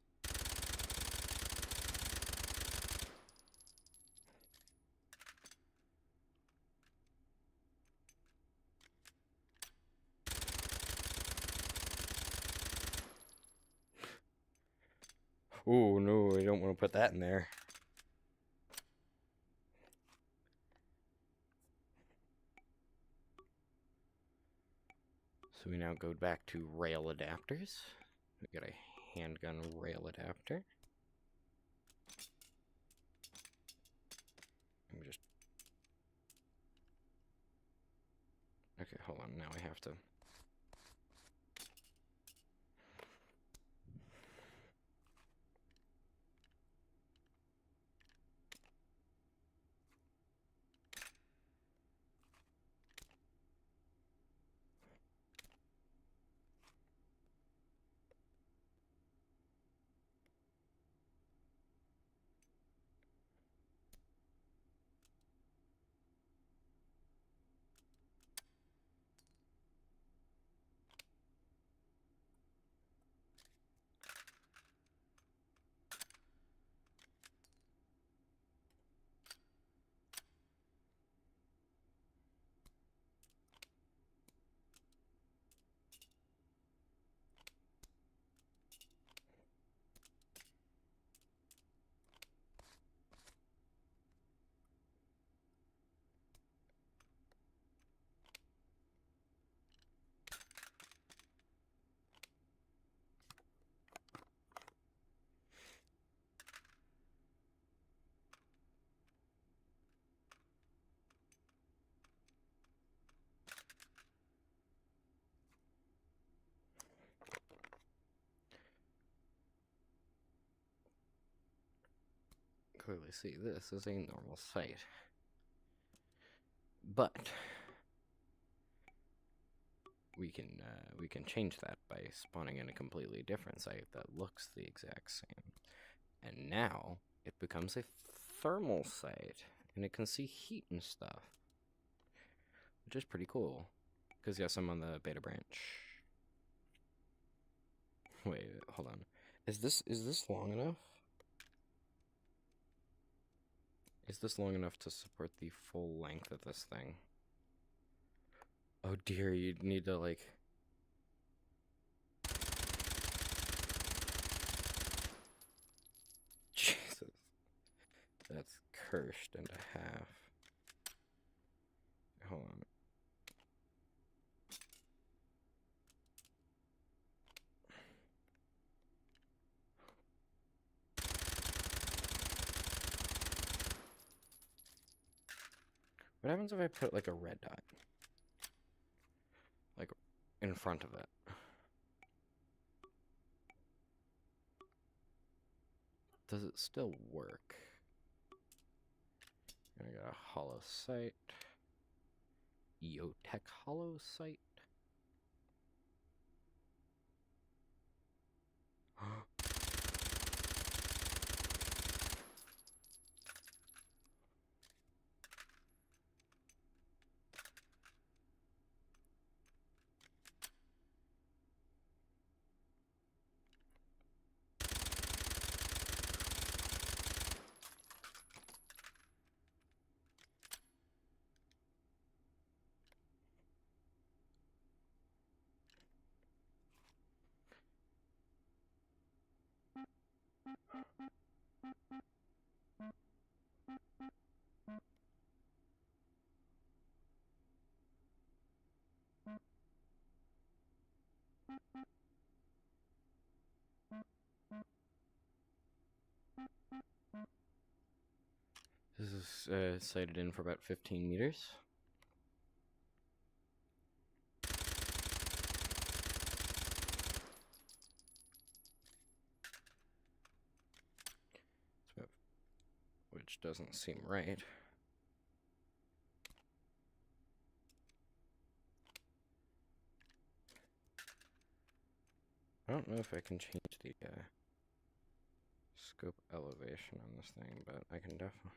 Oh no, I don't want to put that in there. So we now go back to rail adapters. We got a handgun rail adapter. Let me just... Okay, hold on, now I have to... Clearly see this is a normal sight. But we can change that by spawning in a completely different site that looks the exact same. And now it becomes a thermal site, and it can see heat and stuff, which is pretty cool. Because yes, I'm on the beta branch. Wait, hold on. Is this long enough? Is this long enough to support the full length of this thing? Oh dear, you'd need to like... Jesus. That's cursed into half. Hold on. What happens if I put like a red dot? Like in front of it? Does it still work? I got a hollow site. EOTech hollow site. This is sighted in for about 15 meters. Which doesn't seem right. I don't know if I can change the scope elevation on this thing, but I can definitely...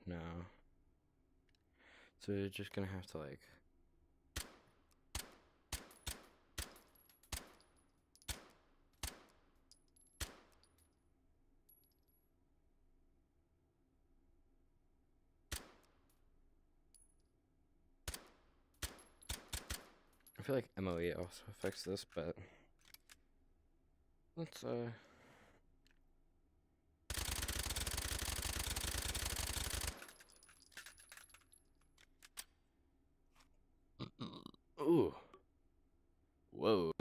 No. So you're just gonna have to, like... I feel like MOE also affects this, but... Let's, Ooh. Whoa.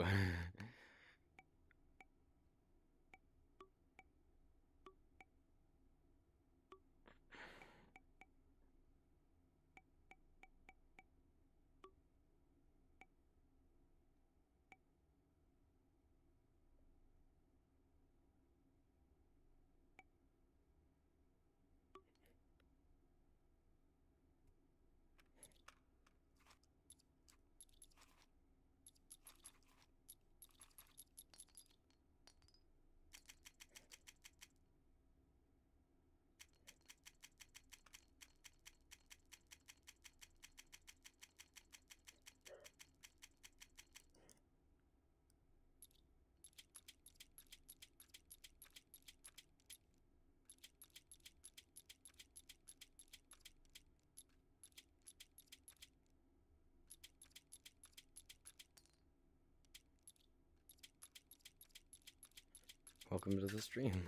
Welcome to the stream.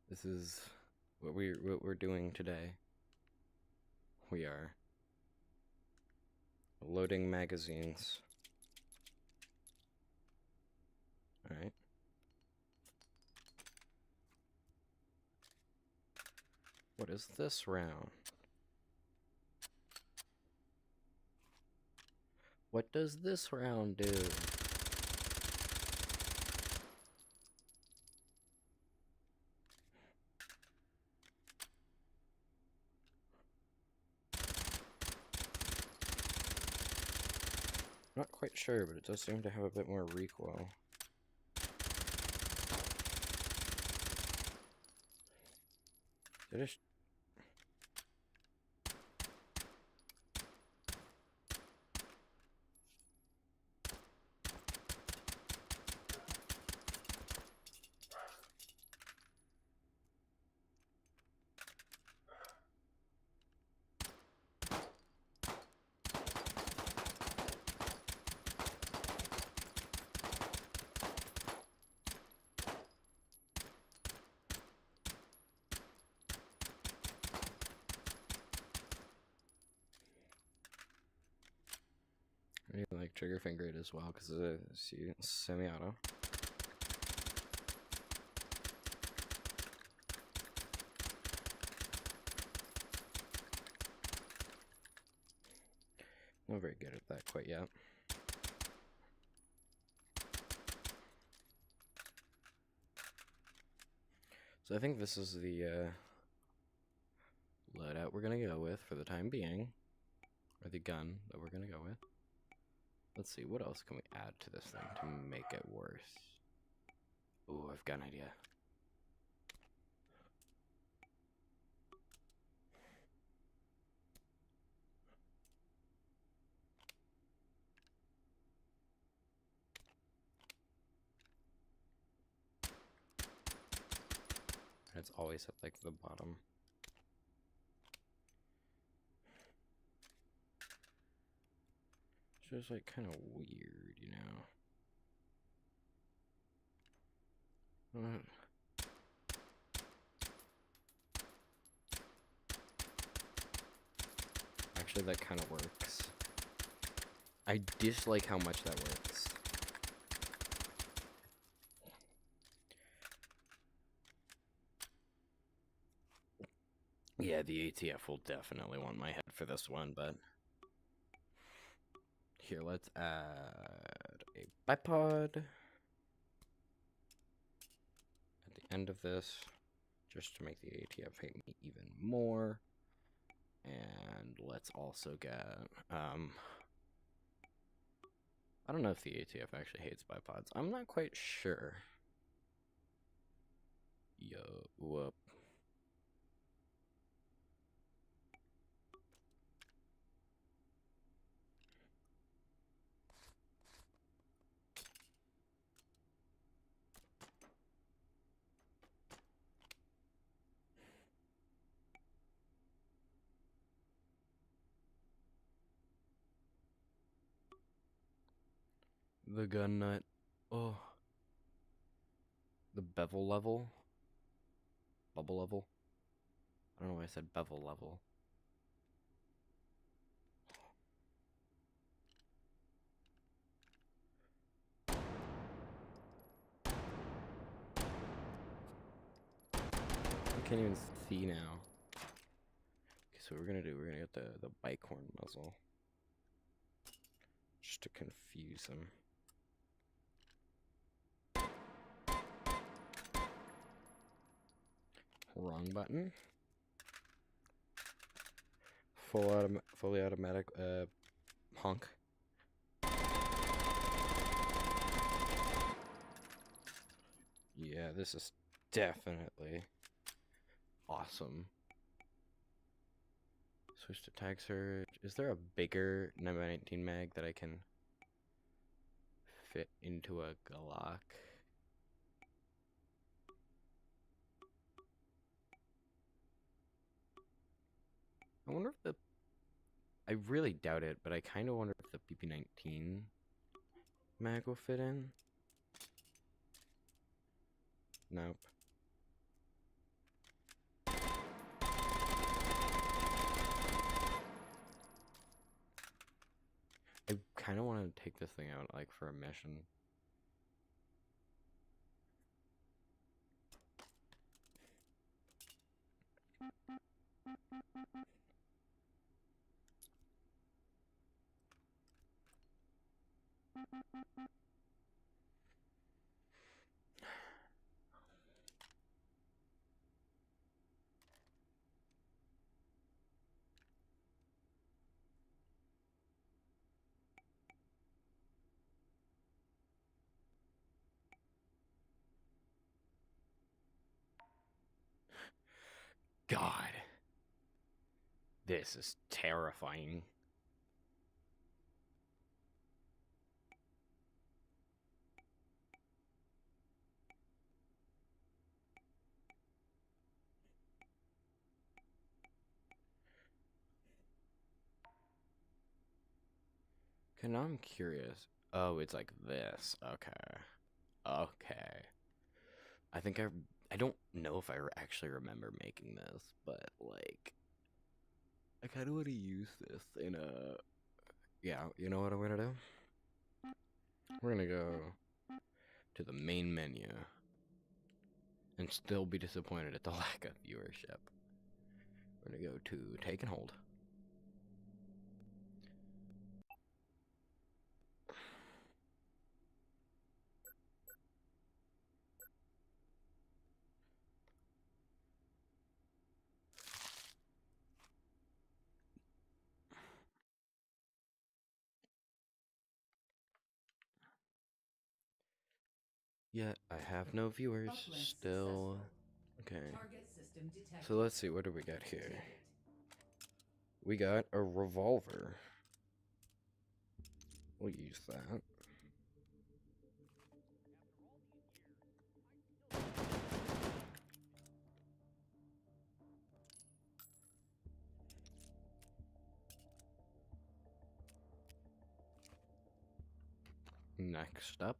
This is what we're doing today. We are loading magazines. All right. What is this round? What does this round do? Not quite sure, but it does seem to have a bit more recoil. I just... I really like trigger finger it as well because it's semi-auto. Not very good at that quite yet. So I think this is the loadout we're gonna go with for the time being, or the gun that we're gonna go with. Let's see, what else can we add to this thing to make it worse? Ooh, I've got an idea. And it's always at like the bottom. It's just like kind of weird, you know? Actually, that kind of works. I dislike how much that works. Yeah, the ATF will definitely want my head for this one, but... Here, let's add a bipod at the end of this, just to make the ATF hate me even more. And let's also get, I don't know if the ATF actually hates bipods. I'm not quite sure. Yo, whoop. The gun nut. Oh. The bevel level. Bubble level. I don't know why I said bevel level. I can't even see now. Okay, so what we're gonna do, we're gonna get the bicorn muzzle. Just to confuse him. Wrong button. Fully automatic honk. Yeah, this is definitely awesome. Switch to tag search. Is there a bigger 9x19 mag that I can fit into a Glock? I wonder if I really doubt it, but I kind of wonder if the PP19 mag will fit in. Nope. I kind of want to take this thing out, like, for a mission. God. This is terrifying. Okay, now I'm curious. Oh, it's like this. Okay. Okay. I don't know if I actually remember making this, but like I kind of want to use this in a yeah, you know what I'm going to do? We're going to go to the main menu and still be disappointed at the lack of viewership. We're going to go to take and hold. Yet I have no viewers still. Okay. So let's see, what do we got here? We got a revolver. We'll use that. Next up.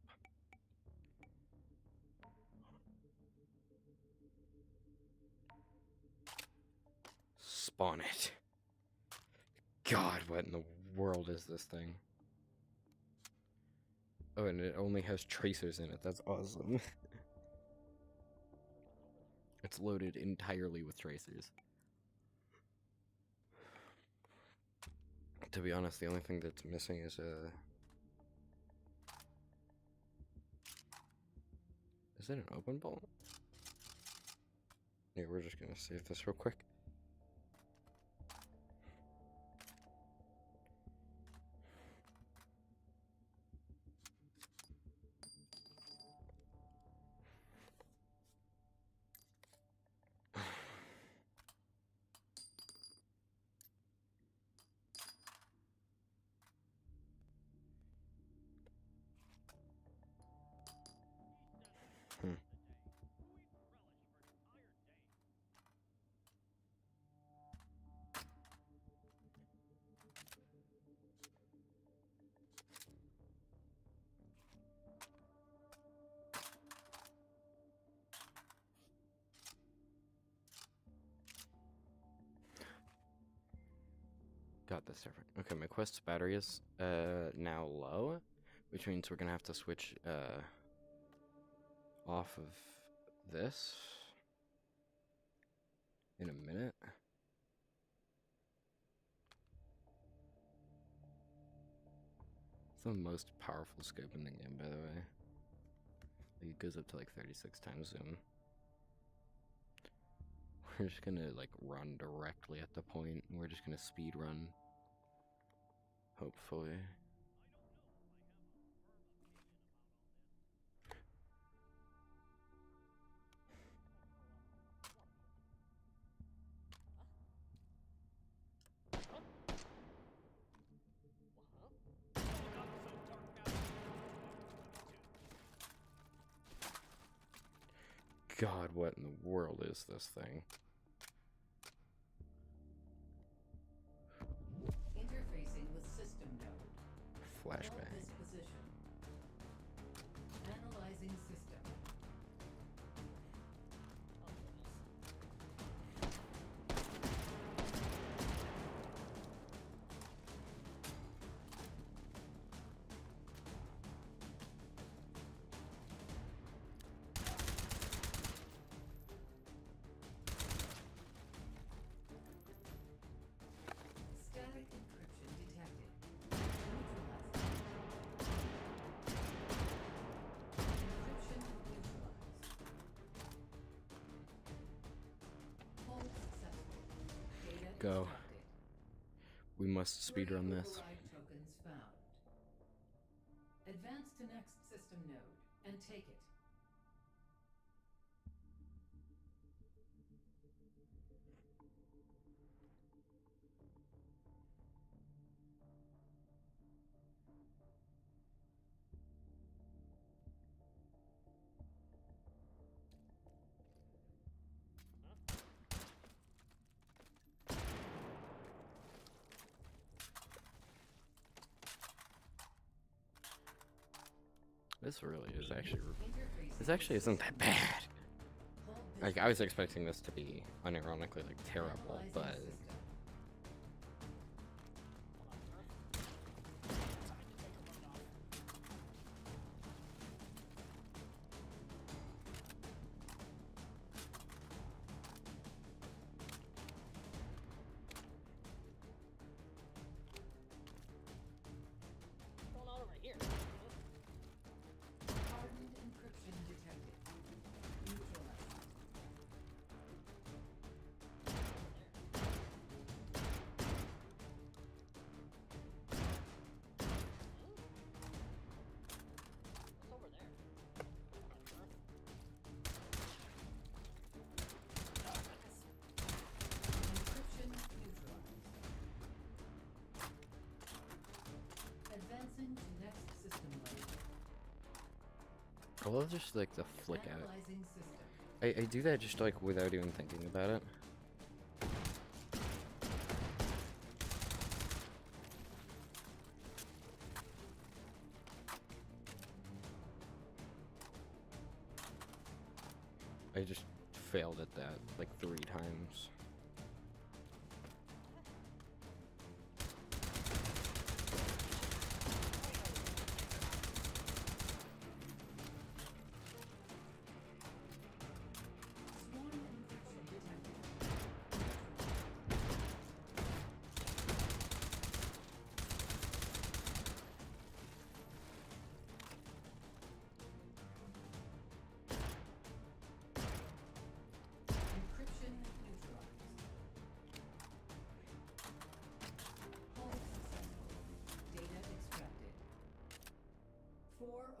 Spawn it. God, what in the world is this thing? Oh, and it only has tracers in it. That's awesome. It's loaded entirely with tracers. To be honest, the only thing that's missing is is it an open bolt? Yeah, we're just gonna save this real quick. Hmm. Got this different. Okay, my quest's battery is now low, which means we're gonna have to switch off of this in a minute. It's the most powerful scope in the game, by the way. Like, it goes up to like 36 times zoom. We're just gonna like run directly at the point. We're just gonna speed run. Hopefully. God, what in the world is this thing?
Interfacing with system node.
Flashbang.
Hold this position. Analyzing system. Static encryption detected. Neutralized. Encryption neutralized. Hold successful. Data
Go.
extracted.
We must speedrun this.
Override tokens found. Advance to next system node and take it.
This really is actually.
Interfacing
This actually
with
isn't that bad.
Hold this
Like, I was expecting this to be unironically like terrible,
analyzing
but
system.
What's going on over here?
Hardened encryption detected. Neutralized.
What's over there?
Encryption neutralized. Advancing to next system node.
I love just like the flick out.
Analyzing system.
I do that just like without even thinking about it. I just failed at that like 3 times.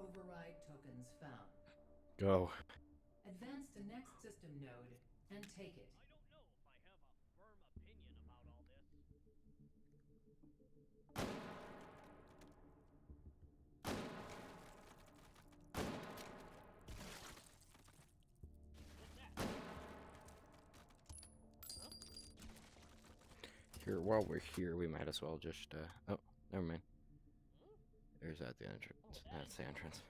override tokens found.
Go.
Advance to next system node and take it.
I don't know if I have a firm opinion about all this. What's that?
Here, while we're here, we might as well just, oh, never mind. There's at the entrance. That's the entrance.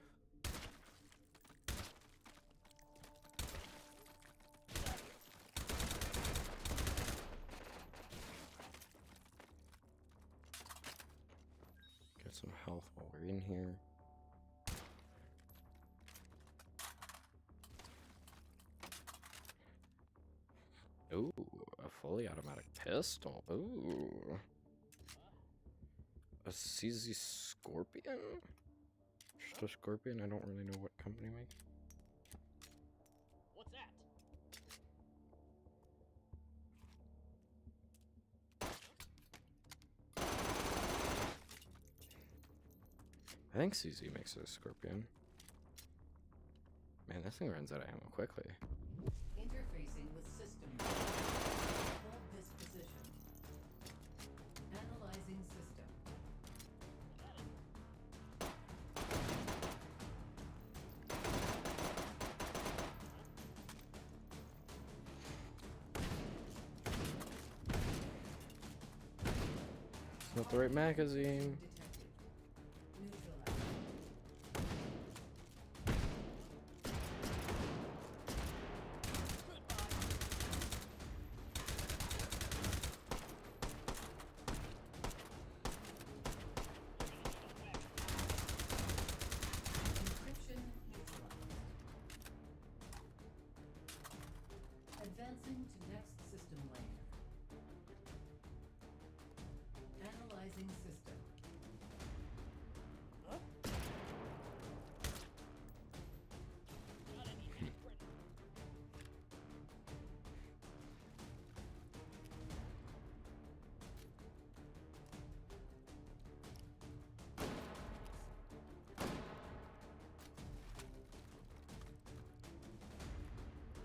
Get some health while we're in here. Ooh, a fully automatic pistol. Ooh. A CZ Scorpion? Just a Scorpion? I don't really know what company makes.
What's that?
I think CZ makes a Scorpion. Man, this thing runs out of ammo quickly.
Interfacing with system node. Hold this position. Analyzing system.
It's not the right magazine.
Detected. Neutralized. Encryption neutralized. Advancing to next system layer. Analyzing system.
Got any handprint?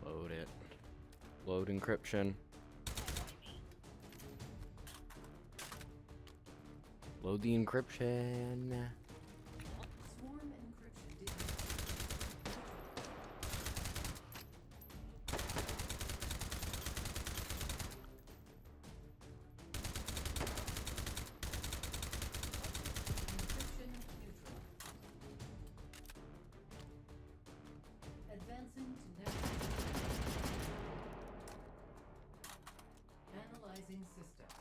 Load it. Load encryption. Load the encryption.
Swarm encryption detected. Encryption neutralized. Advancing to next. Analyzing system.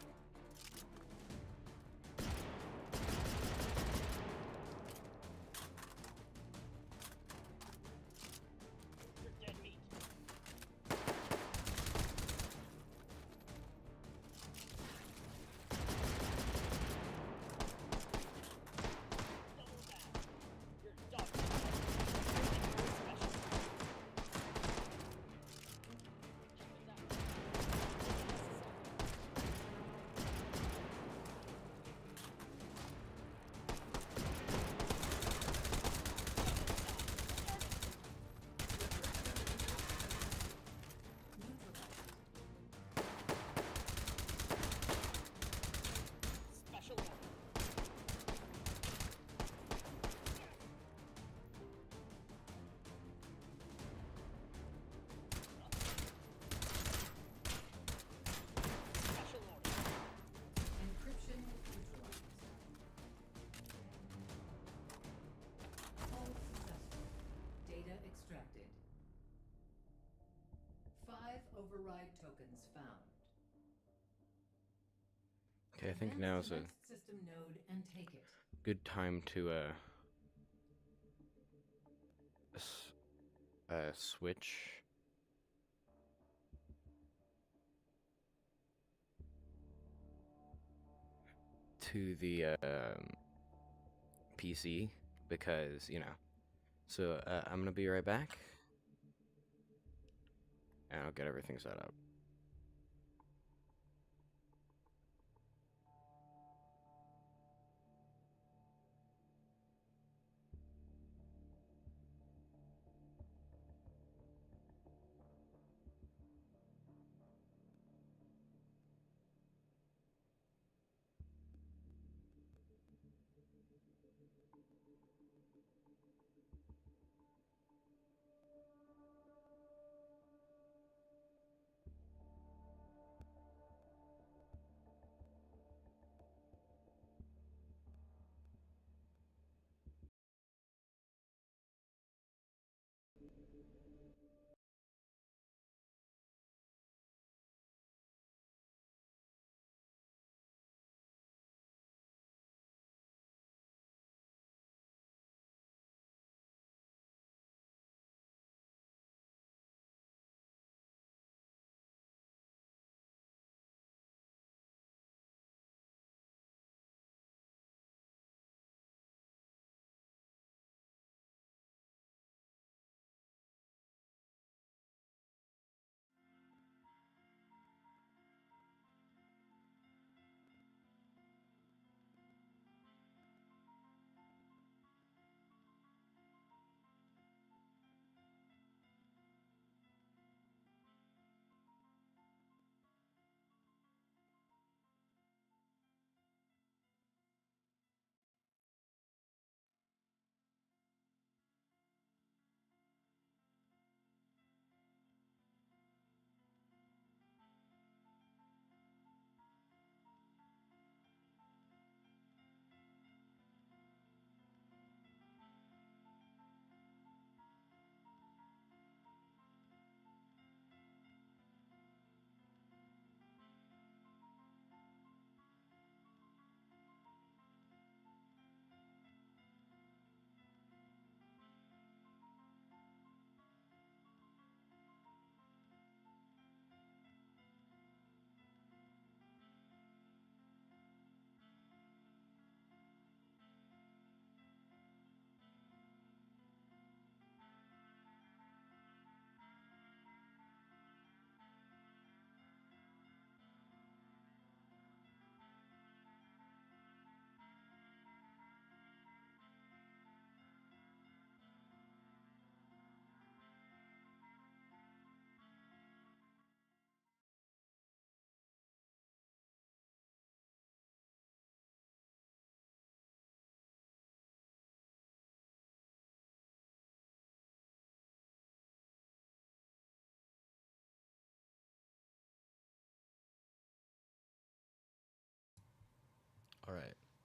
You're dead meat. Double down. You're done. Special.
Neutralized.
Special order. Special order.
Encryption neutralized. All successful. Data extracted. 5 override tokens found.
Okay, I think
Advance
now
to
is a
next system node and take it.
good time to switch to the PC because, you know. So I'm gonna be right back and I'll get everything set up.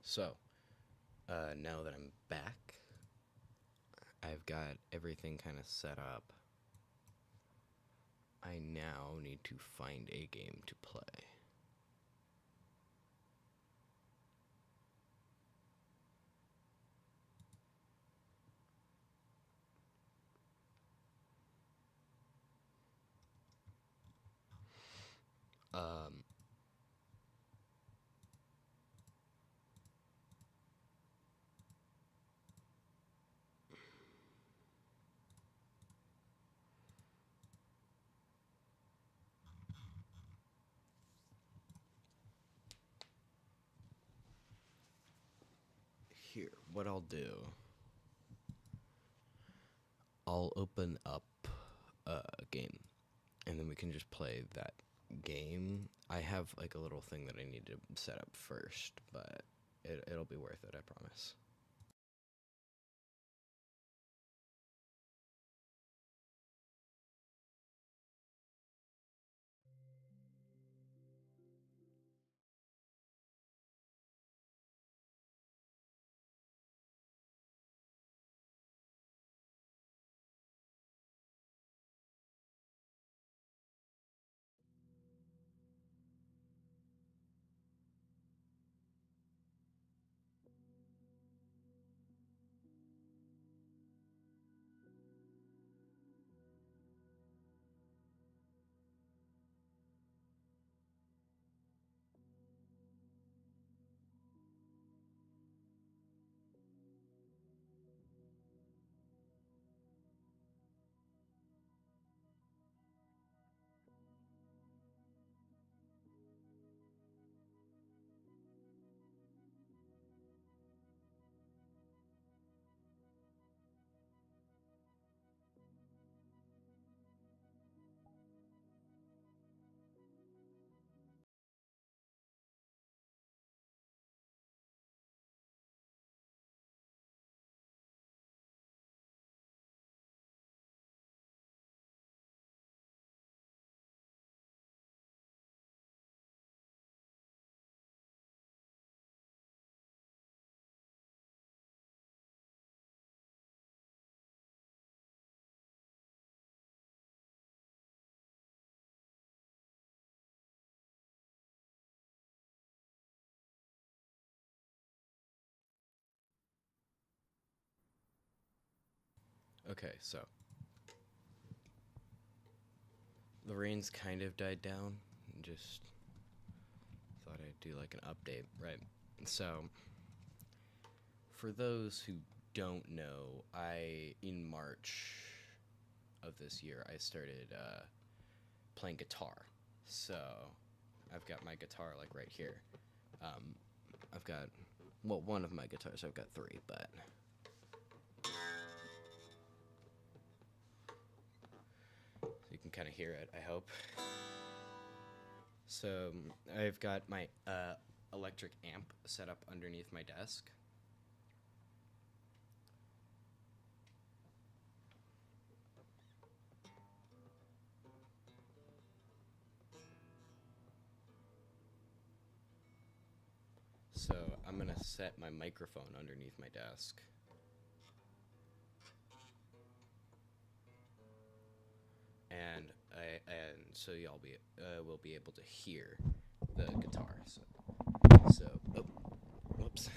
So, now that I'm back, I've got everything kind of set up. I now need to find a game to play. Um, Here, what I'll do, I'll open up a game, and then we can just play that game. I have like a little thing that I need to set up first, but it'll be worth it, I promise. Okay, so the rain's kind of died down. Just thought I'd do like an update, right? So, for those who don't know, in March of this year, I started playing guitar. So, I've got my guitar like right here. I've got, well, one of my guitars, I've got three, but you can kind of hear it, I hope. So I've got my electric amp set up underneath my desk. So I'm gonna set my microphone underneath my desk. And so y'all will be able to hear the guitar. So oh, whoops.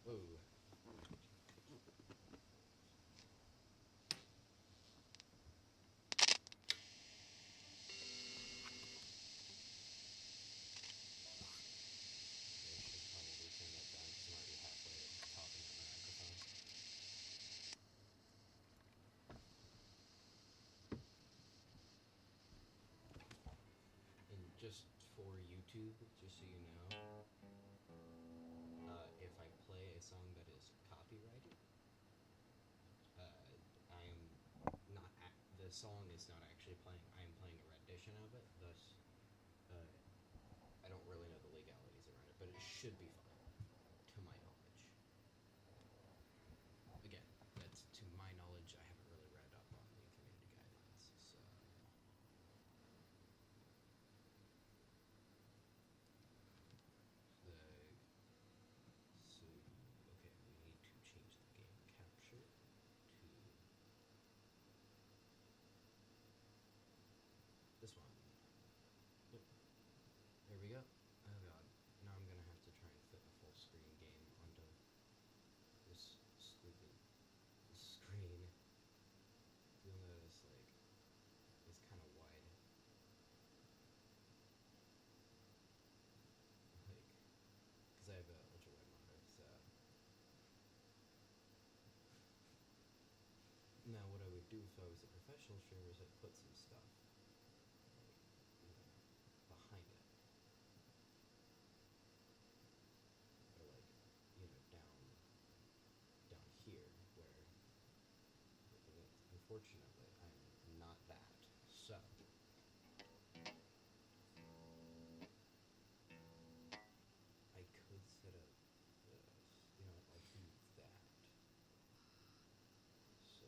Whoa. And just for YouTube, just so you know, if I play a song that is copyrighted, I am not. The song is not actually playing. I am playing a rendition of it. Thus, I don't really know the legalities around it, but it should be fine, to my knowledge. Again, that's to my knowledge. I haven't really read up on the community guidelines, so.
professional streamers have put some stuff, like, behind it. Or like, down here where, unfortunately, I'm not that. So, I could set up this. I'll do that. So,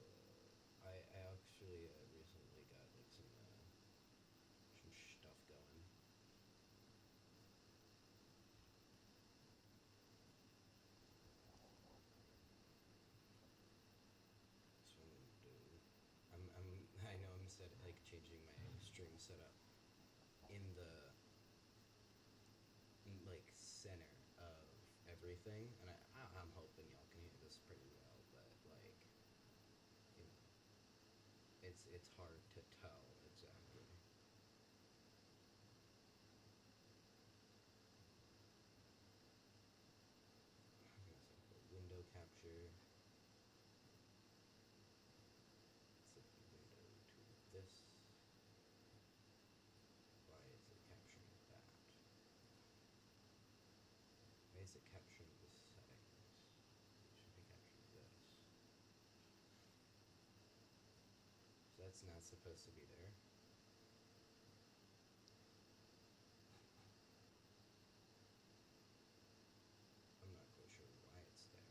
I actually recently got like some stuff going. So I'm gonna do. I know I'm changing my stream setup in the like center of everything, and I'm hoping y'all can hear this pretty well, but like, it's hard to tell exactly. I'm gonna set up a window capture. Set the window to this. Why is it capturing that? Why is it capturing the settings? It should be capturing this. So that's not supposed to be there. I'm not quite sure why it's there.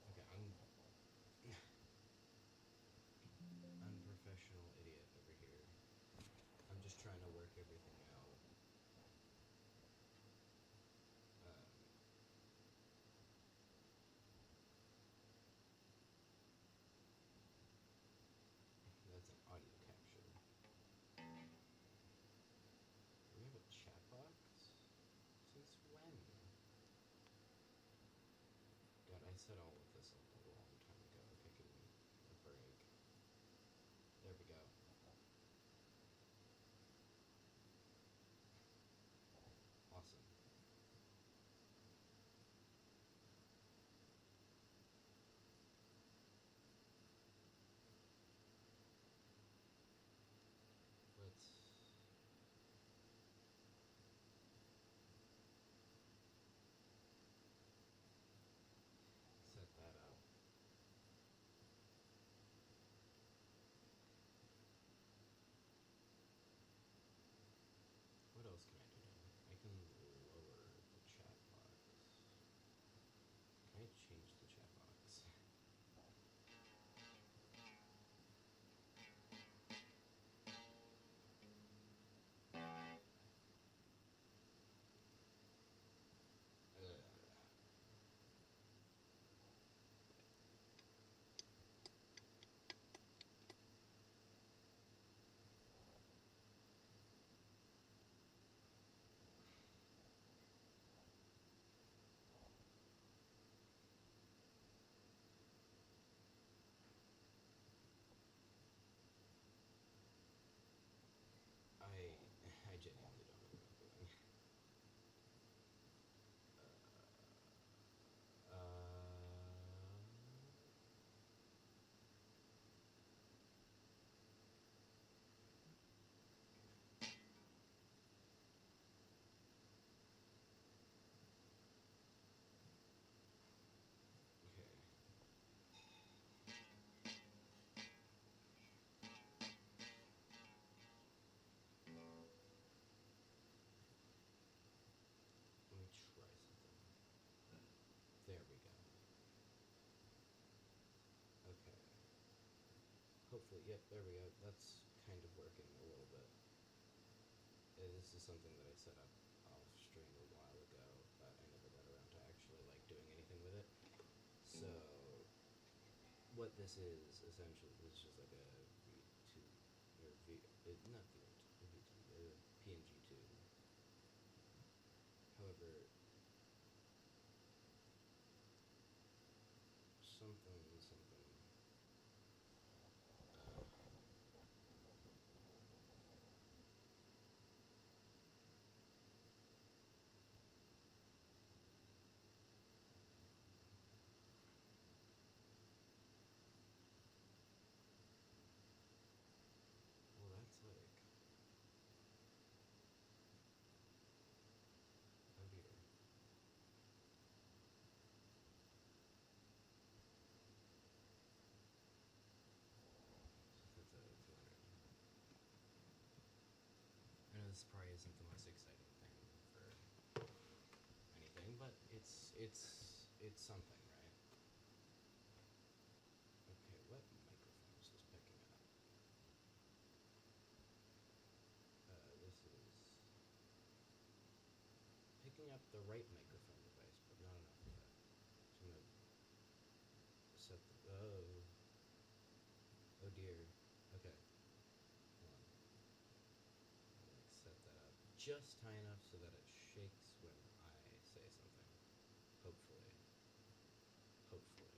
Okay, I'm unprofessional idiot over here. I'm just trying to work everything out. That's an audio capture. Do we have a chat box? Since when? God, I set all of this up a long time ago, taking a break. There we go. Awesome. Let's set that up. What else can I do now? I can lower the chat box. Can I change the chat box? I genuinely don't know what I'm doing. Okay. Let me try something. There we go. Okay. Hopefully, yep, there we go. That's kind of working a little bit. This is something that I set up off stream a while ago, but I never got around to actually like doing anything with it. So, what this is essentially is just like a V2 or not V2, PNG2 However, something. Well, that's like. Oh dear. So that's a 200. I know this probably isn't the most exciting thing for anything, but it's something, right? Okay, what microphone is this picking up? This is picking up the right microphone device, but not enough of it. So I'm gonna set the oh dear. Okay, hold on. Like set that up just high enough so that it shakes when I say something. Hopefully. Hopefully.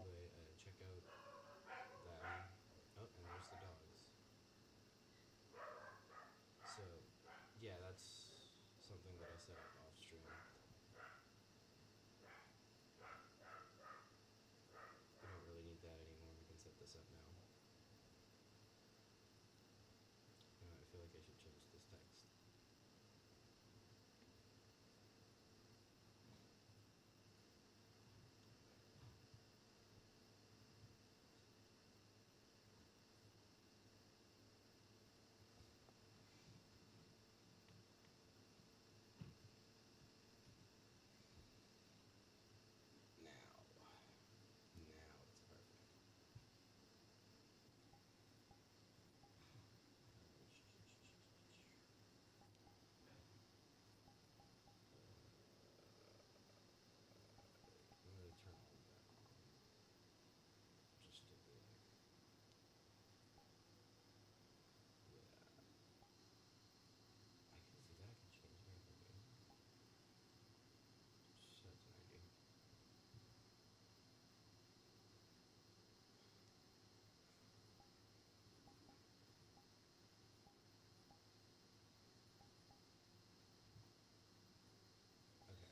Anyway, check out that. Oh, and there's the dogs. So, yeah, that's something that I set up off stream. We don't really need that anymore. We can set this up now. I feel like I should change this text. Now it's perfect. I'm gonna turn all of that on, just to be like, yeah. I can see that. I can change my volume. Set to 90. Okay.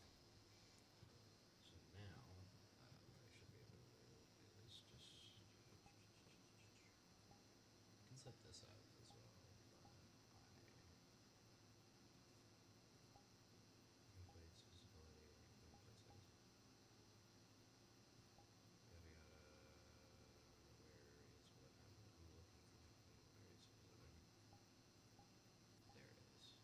So now, what I should be able to do is just. I can set this up as well by nameplates, visibility, nameplate size. Yada yada. Where is what I'm looking for something. Where is visibility? There it is. So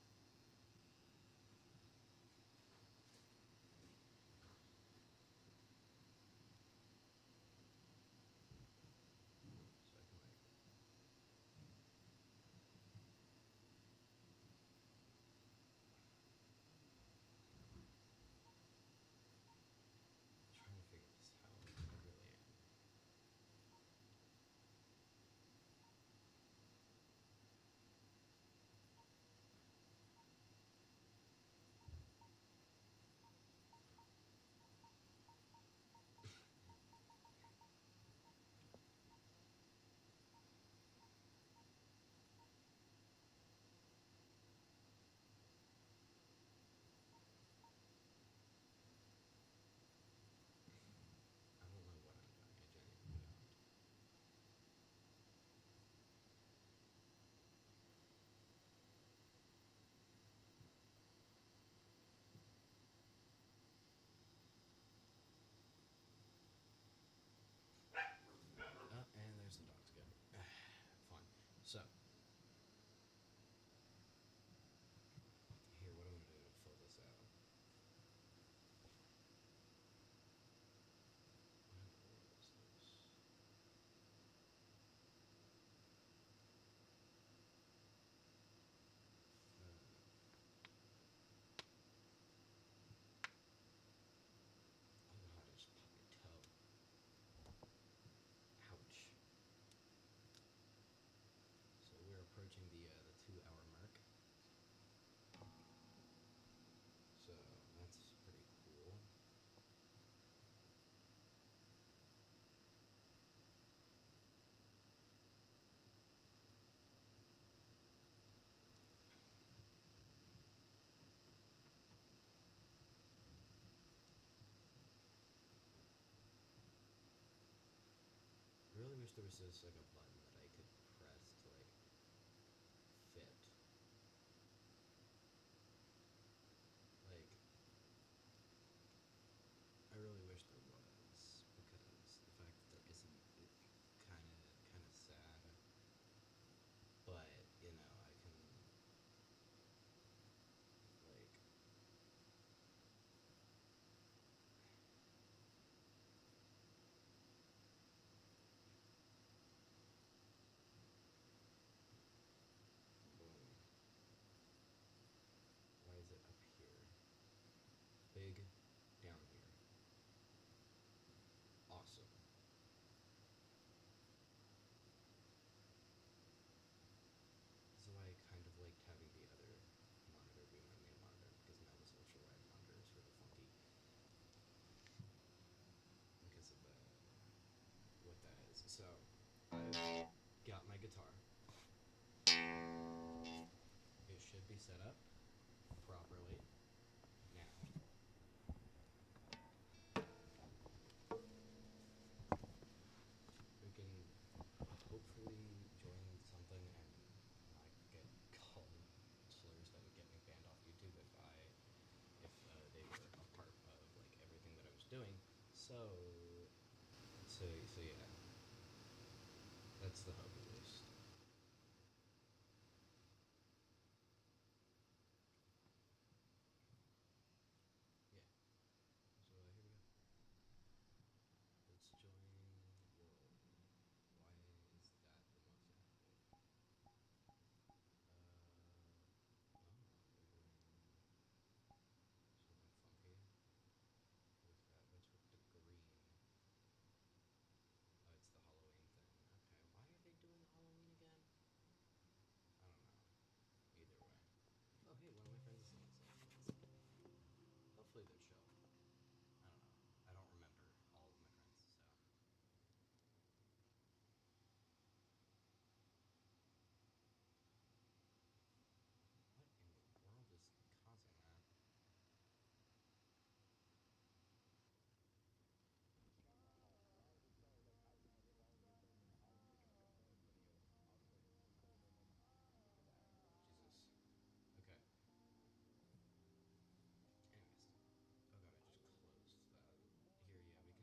I can like there was just like a button that I could press to like fit. Like, I really wish there was, because the fact that there isn't, it kind of sad. But you know, I can like. Boom. Why is it up here? Big down here. Awesome. This is why I kind of liked having the other monitor be my main monitor, because now this ultra wide monitor is really funky because of the what that is. So I've got my guitar. It should be set up properly now. We can hopefully join something and not get called slurs that would get me banned off YouTube if they were a part of like everything that I was doing. So yeah, that's the hope at least. Yeah. So here we go. Let's join world. Why is that the most active? Oh, they're doing something funky with that. What's with the green? Oh, it's the Halloween thing. Okay, why are they doing Halloween again? I don't know. Either way. Oh, hey, one of my friends is saying something. Hopefully they're chill. I don't know. I don't remember all of my friends, so. What in the world is causing that? Jesus. Okay. Anyways. Oh god, I just closed that. Here, yeah, we can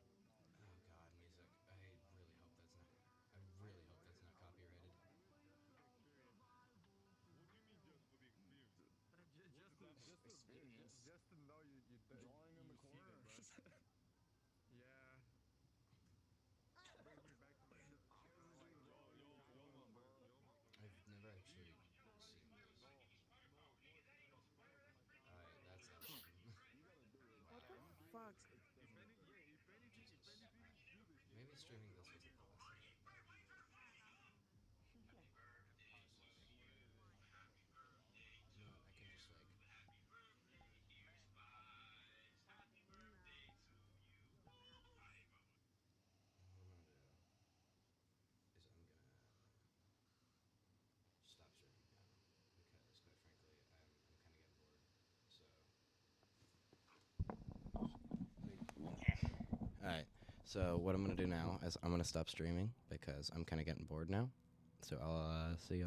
just. Oh god, music. I really hope that's not. I really hope that's not copyrighted.
Just experience. Just to know drawing in the corner. Yeah. Brings me back to my
I've never actually seen this. Alright, that's awesome.
What the
Wow.
fuck?
Jesus. Alright. Maybe streaming this was a blessing. Jesus. You know what? I can just like. What I'm gonna do is I'm gonna stop streaming now because, quite frankly, I'm kind of getting bored. So. Alright, so what I'm gonna do now is I'm gonna stop streaming because I'm kind of getting bored now. So I'll see you.